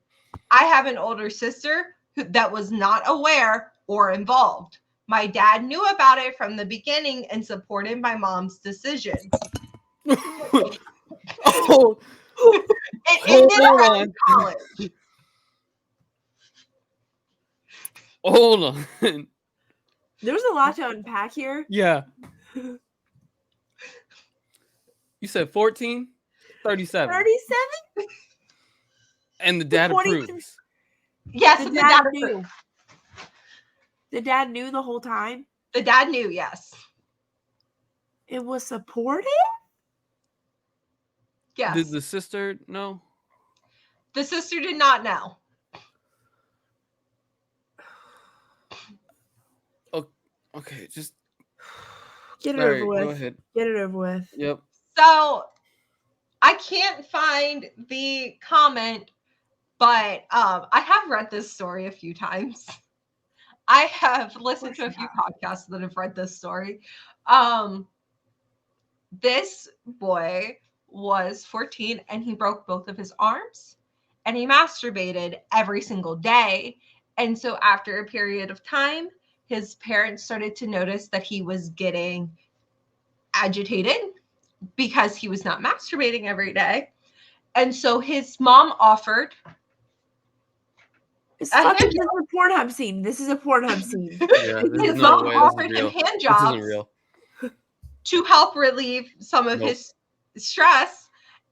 I have an older sister that was not aware or involved. My dad knew about it from the beginning and supported my mom's decision. Oh, It ended hold around on. college. Hold on. There's a lot to unpack here. Yeah. You said 14? 37. 37? And the dad 23. approves. Yes, The the dad dad knew. approved. The dad knew the whole time. The dad knew, yes. It was supported? Yes. Did the sister know? The sister did not know. Okay, just Get it all right, over with. go ahead. Get it over with. Yep. So I can't find the comment, but I have read this story a few times. I have listened to a few podcasts that have read this story. This boy was 14 and he broke both of his arms and he masturbated every single day. And so after a period of time, his parents started to notice that he was getting agitated because he was not masturbating every day. And so his mom offered This a hand is a Pornhub scene. This is a Pornhub scene. Yeah, his mom offered him hand This jobs isn't real. to help relieve some of Nope. his stress.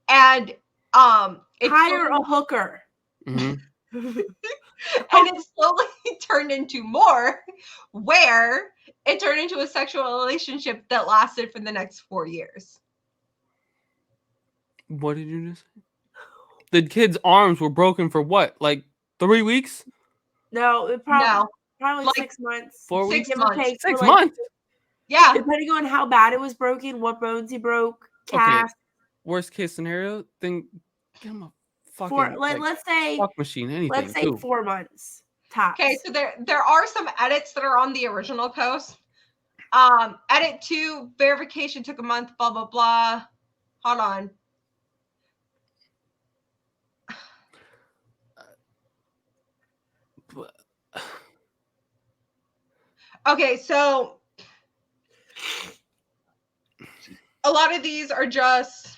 And Hire a hooker. Mm-hmm. and it slowly turned into more, where it turned into a sexual relationship that lasted for the next 4 years. What did you just say? The kid's arms were broken for what? Like 3 weeks? No, it probably Like 6 months. 4 6 weeks? Give or months. take, 6 for, months? Yeah. Depending on how bad it was broken, what bones he broke, Okay. cast. Worst case scenario, then get him a fucking Let's say fuck machine, anything. let's say too. 4 months tops. Okay, so there are some edits that are on the original post. Edit 2, verification took a month, blah, blah, blah. Hold on. Okay, so a lot of these are just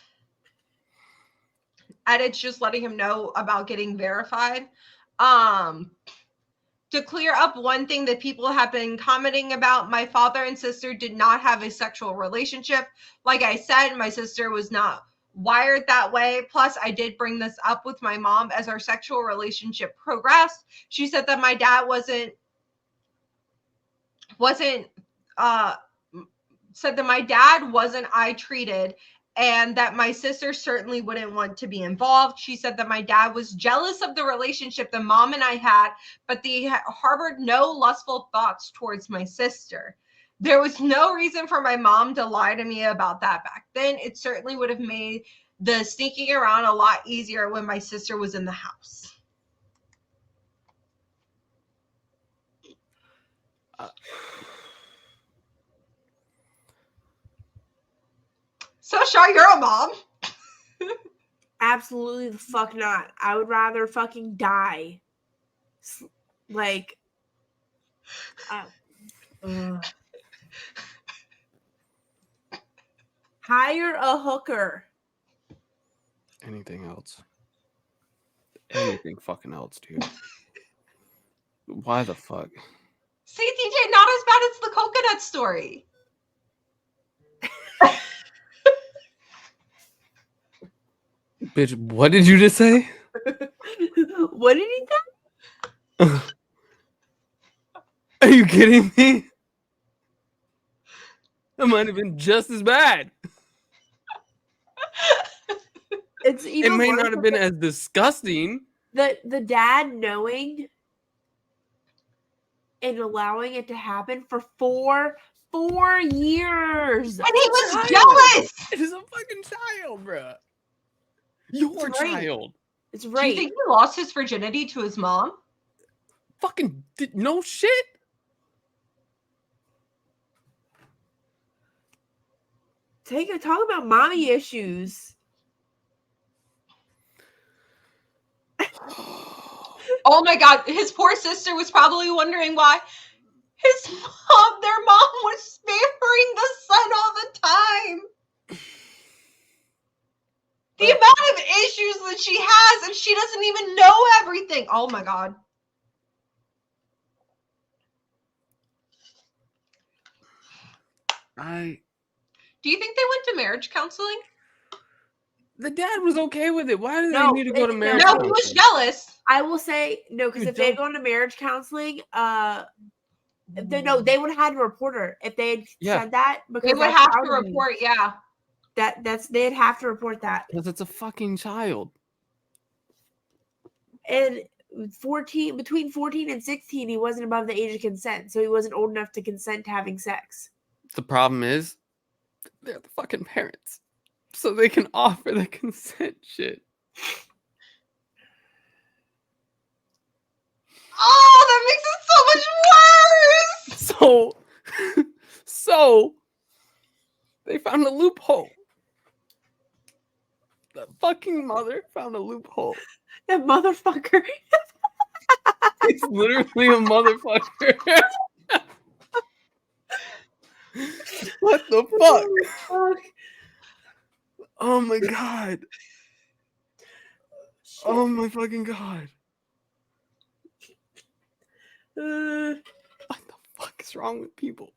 edits, just letting him know about getting verified. To clear up one thing that people have been commenting about, my father and sister did not have a sexual relationship. Like I said, my sister was not wired that way. Plus, I did bring this up with my mom as our sexual relationship progressed. She said that my dad said that my dad wasn't eye treated, and that my sister certainly wouldn't want to be involved. She said that my dad was jealous of the relationship that mom and I had, but they harbored no lustful thoughts towards my sister. There was no reason for my mom to lie to me about that back then. It certainly would have made the sneaking around a lot easier when my sister was in the house. So, Char, you're a mom. Absolutely the fuck not. I would rather fucking die. Like, hire a hooker. Anything else? Anything fucking else, dude. Why the fuck? See, DJ, not as bad as the coconut story. Bitch, what did you just say? What did he say? Are you kidding me? That might have been just as bad. It's even It may worse not have been as disgusting. the dad knowing and allowing it to happen for 4 years. And he was jealous. It is a fucking child, bruh. Your It's right. child. It's Do you right. think he lost his virginity to his mom? Fucking no shit. Talk about mommy issues. Oh my God, his poor sister was probably wondering why their mom was sparing the son all the time. The amount of issues that she has, and she doesn't even know everything. Oh my God. Do you think they went to marriage counseling? The dad was okay with it. Why do they No, need to go to marriage No, counseling? he was jealous. I will say no, because You if they had don't- gone to marriage counseling, they would have had to report her if they had said that. Because They would that's have to child abuse. report, yeah. They'd have to report that. Because it's a fucking child. And between 14 and 16, he wasn't above the age of consent, so he wasn't old enough to consent to having sex. The problem is, they're the fucking parents. So they can offer the consent shit. Oh, that makes it so much worse. So they found a loophole. The fucking mother found a loophole. That motherfucker. It's literally a motherfucker. What the fuck? Fuck. Oh my god. Oh my fucking god. What the fuck is wrong with people?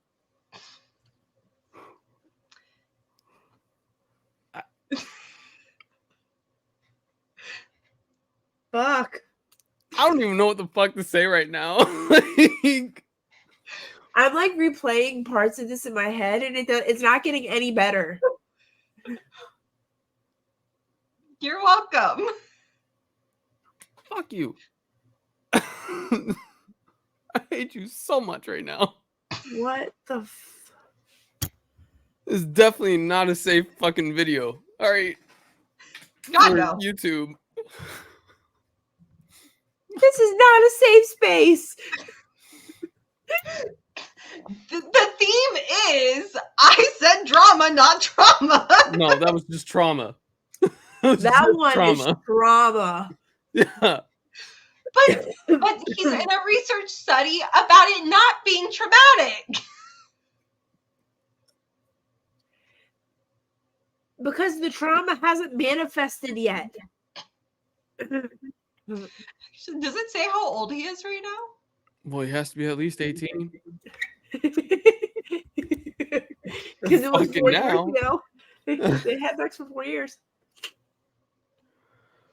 Fuck. I don't even know what the fuck to say right now. Like, I'm like replaying parts of this in my head, and it's not getting any better. You're welcome. fuck you. I hate you so much right now. What the? This is definitely not a safe fucking video. All right. God For no. YouTube. This is not a safe space. The theme is I said drama, not trauma. No, that was just trauma. Was That just one is trauma. Yeah. But he's in a research study about it not being traumatic. Because the trauma hasn't manifested yet. Does it say how old he is right now? Well, he has to be at least 18. Because it was Fucking 4 now. years ago. They had sex for 4 years.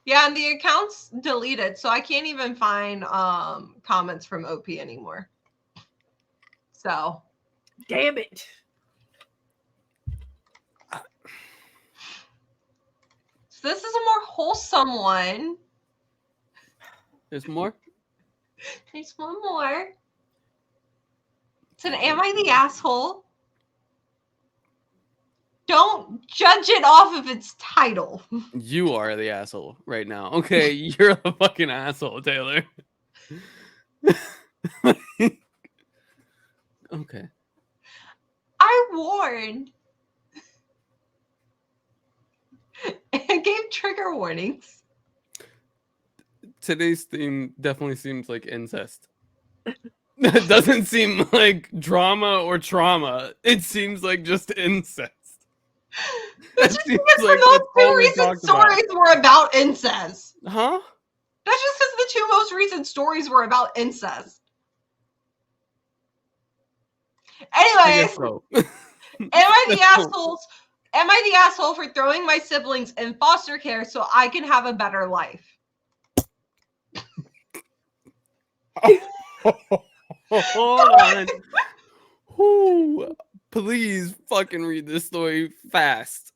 Yeah, and the account's deleted, so I can't even find comments from OP anymore. So Damn it. So this is a more wholesome one. There's more? There's one more. It's an Am I the Asshole? Don't judge it off of its title. You are the asshole right now. Okay, you're a fucking asshole, Taylor. Okay. I warned and gave trigger warnings. Today's theme definitely seems like incest. It doesn't seem like drama or trauma. It seems like just incest. That's That just seems because like the most that's all two we recent talked about. stories were about incest. Huh? That's just because the two most recent stories were about incest. I Anyways, guess so. am I the assholes? Am I the asshole for throwing my siblings in foster care so I can have a better life? Hold on. Whew. Please fucking read this story fast.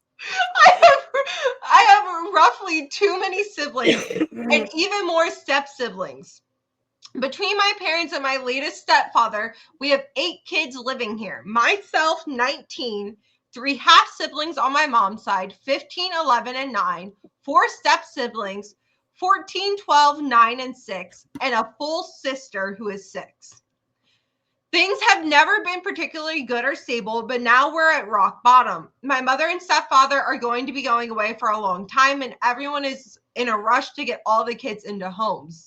I have roughly too many siblings and even more step siblings. Between my parents and my latest stepfather, we have 8 kids living here. Myself, 19, 3 half siblings on my mom's side, 15, 11, and 9, 4 step siblings, 14, 12, 9, and 6, and a full sister who is 6. Things have never been particularly good or stable, but now we're at rock bottom. My mother and stepfather are going to be going away for a long time, and everyone is in a rush to get all the kids into homes.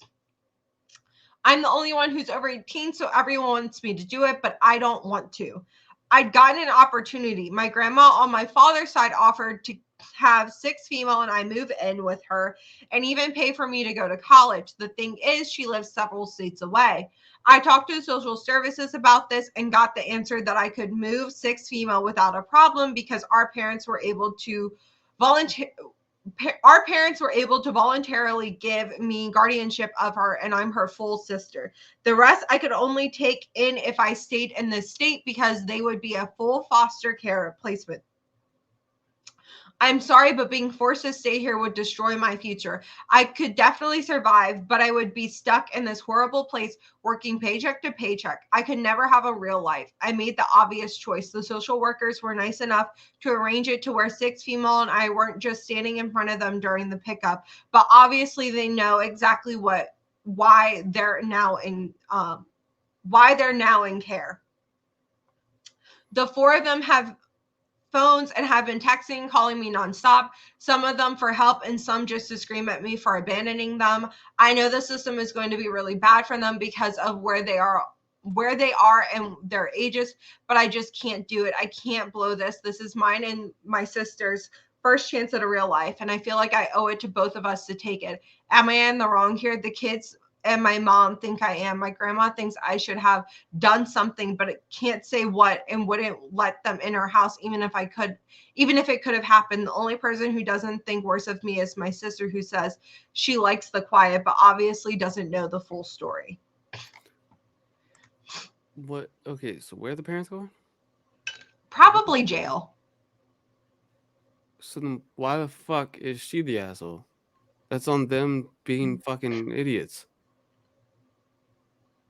I'm the only one who's over 18, so everyone wants me to do it, but I don't want to. I'd gotten an opportunity. My grandma on my father's side offered to have 6 female and I move in with her and even pay for me to go to college. The thing is, she lives several states away. I talked to social services about this and got the answer that I could move 6 female without a problem because our parents were able to voluntarily give me guardianship of her, and I'm her full sister. The rest I could only take in if I stayed in this state because they would be a full foster care placement. I'm sorry, but being forced to stay here would destroy my future. I could definitely survive, but I would be stuck in this horrible place working paycheck to paycheck. I could never have a real life. I made the obvious choice. The social workers were nice enough to arrange it to where 6 female and I weren't just standing in front of them during the pickup, but obviously they know exactly why they're now in care. The 4 of them have phones and have been texting, calling me nonstop, some of them for help and some just to scream at me for abandoning them. I know the system is going to be really bad for them because of where they are where they are and their ages, but I just can't do it. I can't blow this. This is mine and my sister's first chance at a real life. And I feel like I owe it to both of us to take it. Am I in the wrong here? The kids and my mom think I am. My grandma thinks I should have done something, but it can't say what, and wouldn't let them in her house, even if it could have happened. The only person who doesn't think worse of me is my sister, who says she likes the quiet, but obviously doesn't know the full story. What? Okay, so where are the parents going? Probably jail. So then why the fuck is she the asshole? That's on them being fucking idiots.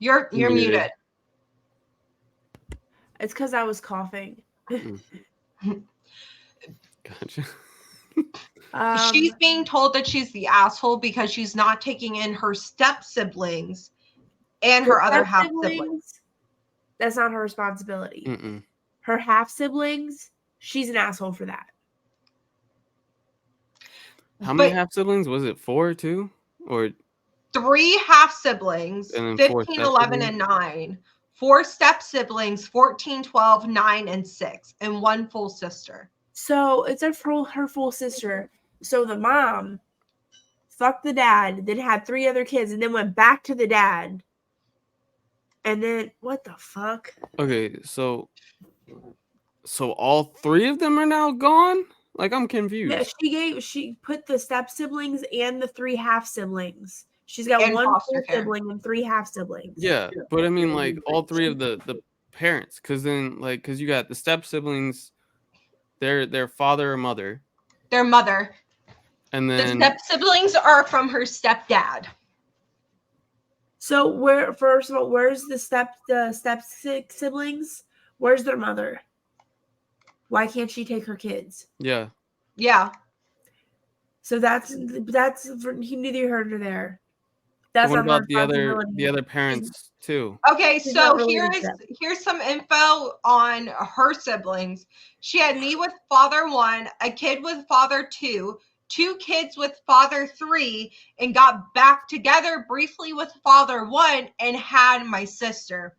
You're muted. It's because I was coughing. Gotcha. She's being told that she's the asshole because she's not taking in her step siblings and her other half siblings. That's not her responsibility. Mm-mm. Her half siblings, she's an asshole for that. How many half siblings? Was it 4 too? Or 3 half siblings, and then 15, 11, and 9. 4 step siblings, 14, 12, 9, and 6, and 1 full sister. So it's her full sister. So the mom fucked the dad, then had 3 other kids, and then went back to the dad. And then what the fuck? okay, so all 3 of them are now gone? Like, I'm confused. Yeah, she put the step siblings and the 3 half siblings. She's got And 1 foster full care. sibling and 3 half siblings. Yeah, but I mean, like, all 3 of the parents, because you got the step siblings, their father or mother, Their mother. and then The step siblings are from her stepdad. So first of all, where's the step siblings? Where's their mother? Why can't she take her kids? yeah. So that's neither here nor there. That's What not about her the other parents too? Okay, She's so not really here's some info on her siblings. She had me with father 1, a kid with father 2, 2 kids with father 3, and got back together briefly with father 1 and had my sister.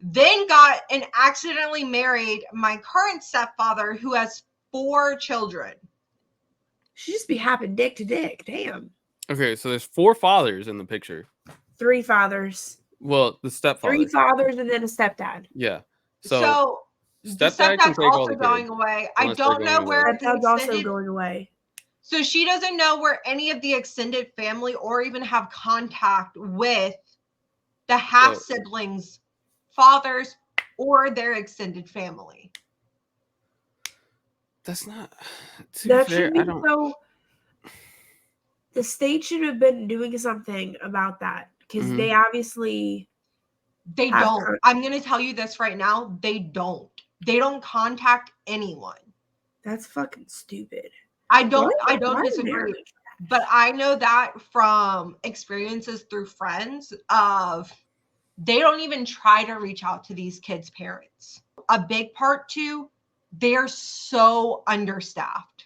Then got and accidentally married my current stepfather, who has 4 children. She just be hopping dick to dick. Damn. Okay, so there's 4 fathers in the picture. 3 fathers. Well, the stepfather. 3 fathers and then a stepdad. Yeah. So the stepdad can stepdad's take all also the going kids, away. I unless they're don't know going where away. the Stepdad's also extended. going away. So she doesn't know where any of the extended family or even have contact with the half siblings, fathers, or their extended family. That's not. That should be so. The state should have been doing something about that because they obviously. They don't. I'm going to tell you this right now. They don't. They don't contact anyone. That's fucking stupid. I don't disagree. But I know that from experiences through friends of they don't even try to reach out to these kids' parents. A big part too, they're so understaffed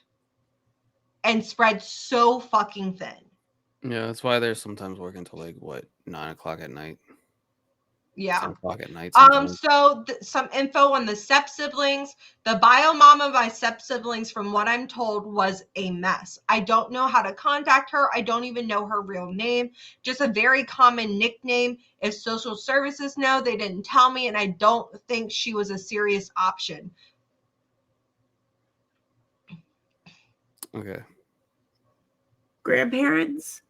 and spread so fucking thin. Yeah, that's why they're sometimes working till like 9 o'clock at night. Yeah. 10 o'clock at night. So some info on the step siblings. The bio mom of my step siblings, from what I'm told, was a mess. I don't know how to contact her. I don't even know her real name. Just a very common nickname. If social services know, they didn't tell me, and I don't think she was a serious option. Okay. Grandparents?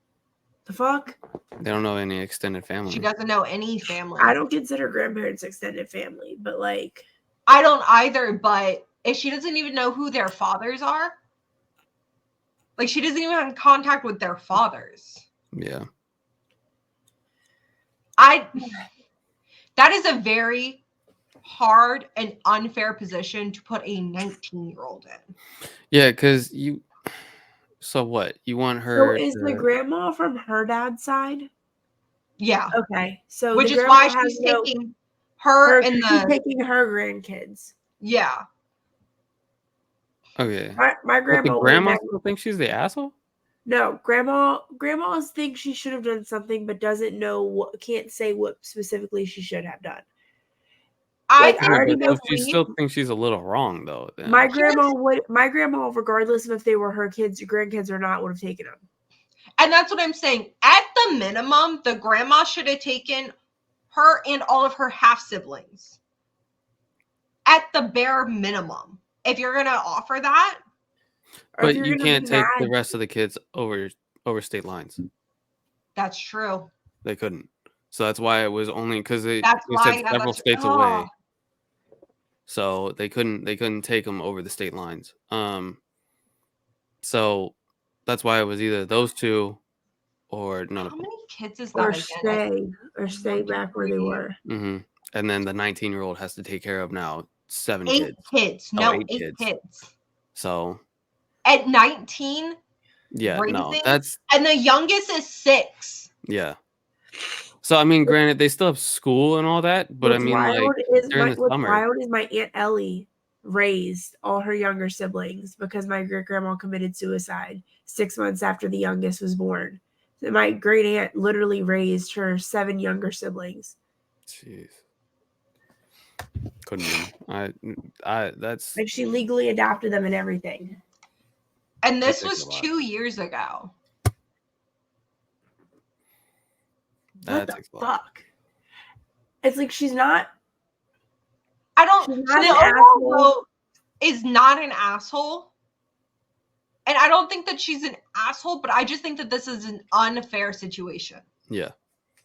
The fuck? They don't know any extended family. She doesn't know any family. I don't consider grandparents extended family, but like. I don't either, but if she doesn't even know who their fathers are, like she doesn't even have contact with their fathers. Yeah. That is a very hard and unfair position to put a 19-year-old in. Yeah, because you. So what? You want her? So is the grandma from her dad's side? Yeah. Okay. So which is why she's taking her and taking her grandkids. Yeah. Okay. My grandma. But the grandma still thinks she's the asshole? No, grandma thinks she should have done something, but doesn't know what, can't say what specifically she should have done. I Like, I think already But know so she still thinks she's a little wrong though. Then. my grandma, regardless of if they were her kids or grandkids or not, would have taken them. and that's what I'm saying. At the minimum, the grandma should have taken her and all of her half siblings. At the bare minimum, if you're gonna offer that. Or if But you're you gonna can't be take mad, the rest of the kids over state lines. That's true. They couldn't. So that's why it was only because they That's said why several that's states away. So they couldn't take them over the state lines. So that's why it was either those two or none of How them. many kids is that again? or stay back where they were. Mm-hmm. And then the 19-year-old has to take care of now 7 8 kids. kids. Oh, No, 8 8 kids. So At 19, yeah, no, raising, that's and the youngest is 6. yeah. So I mean, granted, they still have school and all that, but I mean, like during the summer, wild is my Aunt Ellie raised all her younger siblings because my great grandma committed suicide 6 months after the youngest was born. So my great aunt literally raised her 7 younger siblings. jeez, couldn't be. I that's Like she legally adopted them and everything. And this That takes was a lot. 2 years ago. What that the takes a lot. fuck? It's like she's not. I don't. She's So not the an overall asshole. vote is not an asshole, and I don't think that she's an asshole. But I just think that this is an unfair situation. Yeah,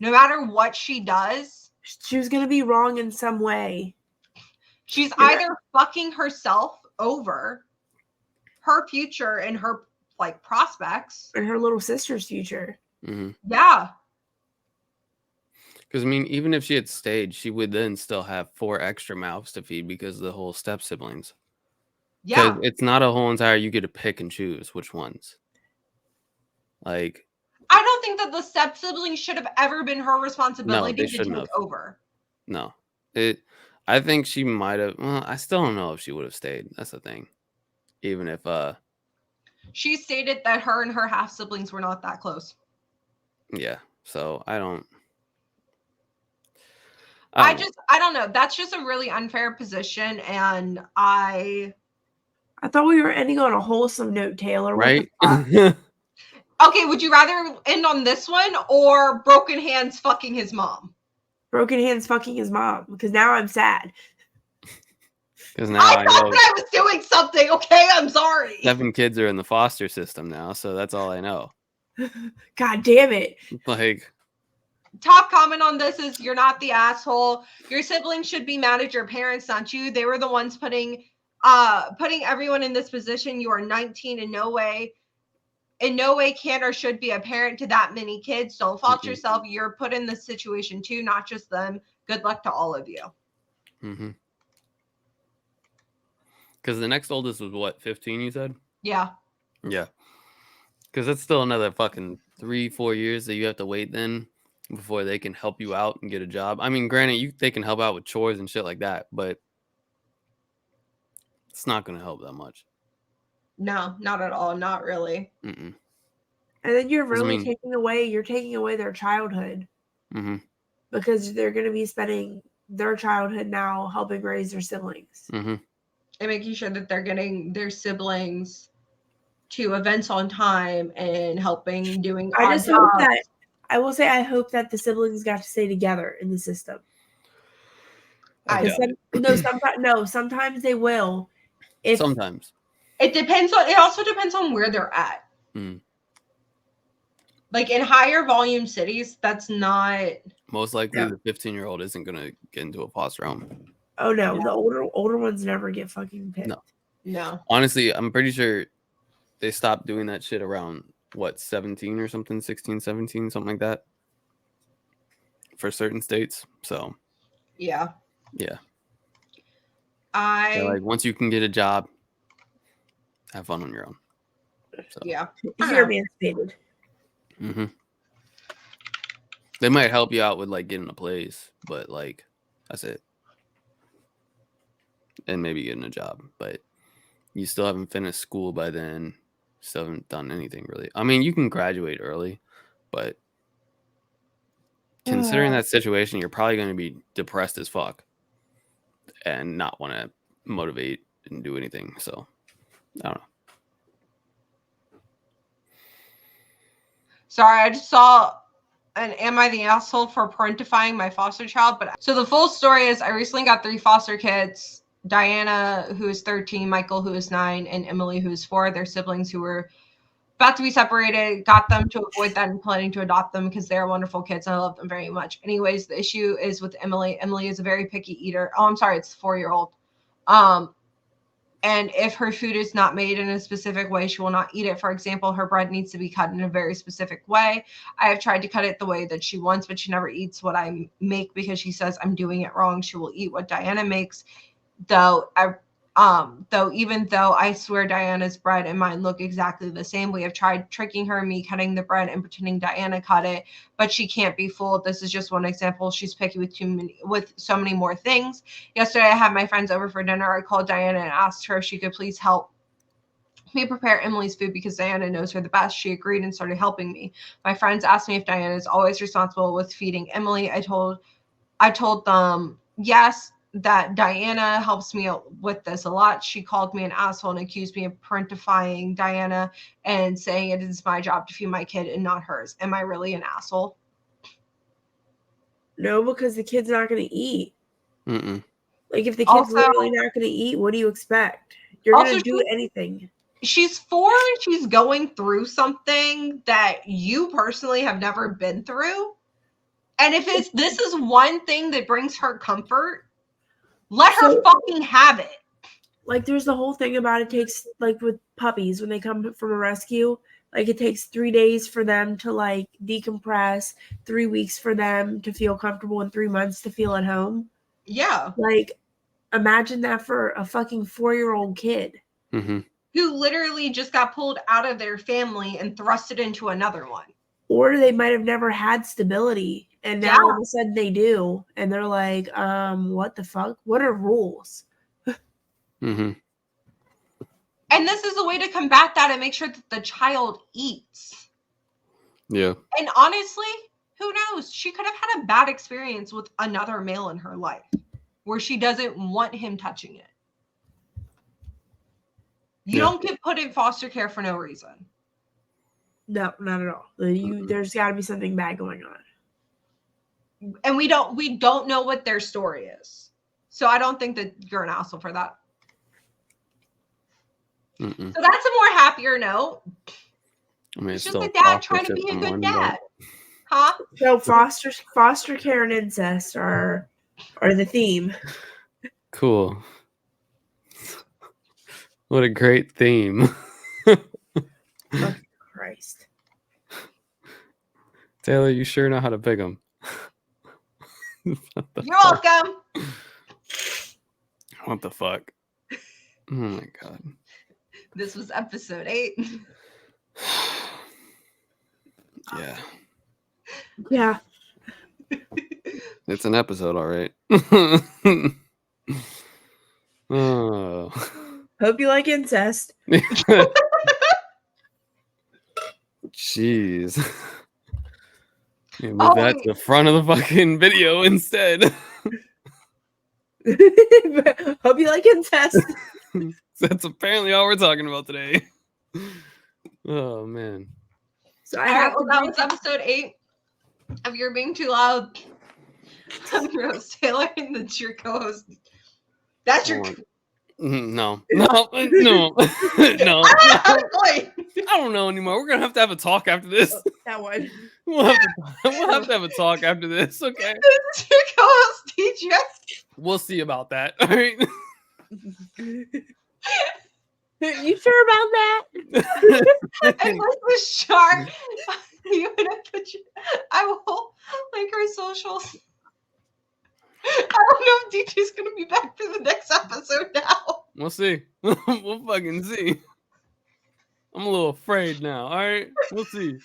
No matter what she does, She was gonna be wrong in some way. she's You're either fucking herself over, her future and her like prospects. in her little sister's future. mm-hmm. Yeah. Because I mean, even if she had stayed, she would then still have 4 extra mouths to feed because of the whole step siblings. Yeah. It's not a whole entire. You get to pick and choose which ones. Like, I don't think that the step siblings should have ever been her responsibility they to shouldn't take have. over. no, I think she might have. Well, I still don't know if she would have stayed. That's the thing. Even if She stated that her and her half siblings were not that close. yeah. So I don't. I don't know. That's just a really unfair position, and I thought we were ending on a wholesome note, Taylor. What right. the fuck? Okay, would you rather end on this one or broken hands fucking his mom? Broken hands fucking his mom, because now I'm sad. Because now I I thought know that I was doing something. Okay, I'm sorry. 7 kids are in the foster system now, so that's all I know. God damn it. Like, Top comment on this is you're not the asshole. Your siblings should be mad at your parents, not you. They were the ones putting everyone in this position. You are 19, in no way can or should be a parent to that many kids. Don't fault yourself. You're put in this situation too, not just them. Good luck to all of you. mm-hmm. Because the next oldest was what, 15? You said? Yeah. Yeah. Because that's still another fucking 3-4 years that you have to wait then before they can help you out and get a job. I mean, granted, they can help out with chores and shit like that, but it's not going to help that much. No, not at all. Not really. Mm-mm. And then you're 'Cause, I really mean- taking away their childhood Mm-hmm. because they're going to be spending their childhood now helping raise their siblings. Mm-hmm. And making sure that they're getting their siblings to events on time and helping doing I odd just hope jobs. that I will say I hope that the siblings got to stay together in the system. I doubt it. Sometimes they will. Sometimes. It also depends on where they're at. Mm. Like in higher volume cities, that's not. Most likely Yeah. the 15-year-old isn't going to get into a foster home. Oh no, the older ones never get fucking picked. No. Honestly, I'm pretty sure they stopped doing that shit around, what, 17 or something? 16, 17, something like that. For certain states. So, Yeah. yeah. Like, once you can get a job, have fun on your own. So. Yeah. You're emancipated. Mm-hmm. They might help you out with like getting a place, but like that's it. And maybe getting a job, but you still haven't finished school by then. Still haven't done anything really. I mean, you can graduate early, but considering that situation, you're probably going to be depressed as fuck and not want to motivate and do anything. So, I don't know. Sorry, I just saw an Am I the Asshole for Parentifying My Foster Child? But so the full story is I recently got 3 foster kids. Diana, who is 13, Michael, who is 9, and Emily, who is 4. They're siblings who were about to be separated. Got them to avoid that and planning to adopt them because they're wonderful kids and I love them very much. Anyways, the issue is with Emily. Emily is a very picky eater. Oh, I'm sorry, it's 4-year-old. And if her food is not made in a specific way, she will not eat it. For example, her bread needs to be cut in a very specific way. I have tried to cut it the way that she wants, but she never eats what I make because she says I'm doing it wrong. She will eat what Diana makes, though even though I swear Diana's bread and mine look exactly the same. We have tried tricking her, me cutting the bread and pretending Diana cut it, but she can't be fooled. This is just one example. She's picky with so many more things. Yesterday, I had my friends over for dinner. I called Diana and asked her if she could please help me prepare Emily's food because Diana knows her the best. She agreed and started helping me. My friends asked me if Diana is always responsible with feeding Emily. I told them yes, that Diana helps me with this a lot. She called me an asshole and accused me of parentifying Diana and saying it is my job to feed my kid and not hers. Am I really an asshole? No, because the kid's not going to eat. Mm-mm. Like, if the kid's literally not going to eat, what do you expect? You're going to do anything. She's 4 and she's going through something that you personally have never been through. And if this is one thing that brings her comfort, let her fucking have it. Like, there's the whole thing about it takes, like, with puppies, when they come from a rescue, like, it takes 3 days for them to, like, decompress, 3 weeks for them to feel comfortable, and 3 months to feel at home. Yeah. Like, imagine that for a fucking 4-year-old kid. Mm-hmm. Who literally just got pulled out of their family and thrusted into another one. Or they might have never had stability. And now all of a sudden they do. And they're like, what the fuck? What are rules? Mm-hmm. And this is a way to combat that and make sure that the child eats. Yeah. And honestly, who knows? She could have had a bad experience with another male in her life where she doesn't want him touching it. You don't get put in foster care for no reason. No, not at all. There's got to be something bad going on. And we don't know what their story is. So I don't think that you're an asshole for that. Mm-mm. So that's a more happier note. I mean, it's just a dad trying to be a good dad. Huh? So foster care and incest are the theme. Cool. What a great theme. Oh, Christ. Taylor, you sure know how to pick them. You're welcome. What the fuck? Oh my god. This was episode 8. Yeah. Yeah. It's an episode, all right. Oh. Hope you like incest. Jeez. Yeah, move that to the front of the fucking video instead. Hope you like incest. That's apparently all we're talking about today. Oh man. So that was episode 8 of You're Being Too Loud. I'm your host, Taylor, and that's your co-host. That's your No. I don't know anymore. We're gonna have a talk after this. That one. We'll have to have a talk after this. Okay. This is your co-host, DJ. We'll see about that. All right. You sure about that? And with Char, I will link her socials. I don't know if DJ's gonna be back for the next episode now. We'll see. We'll fucking see. I'm a little afraid now. All right. We'll see.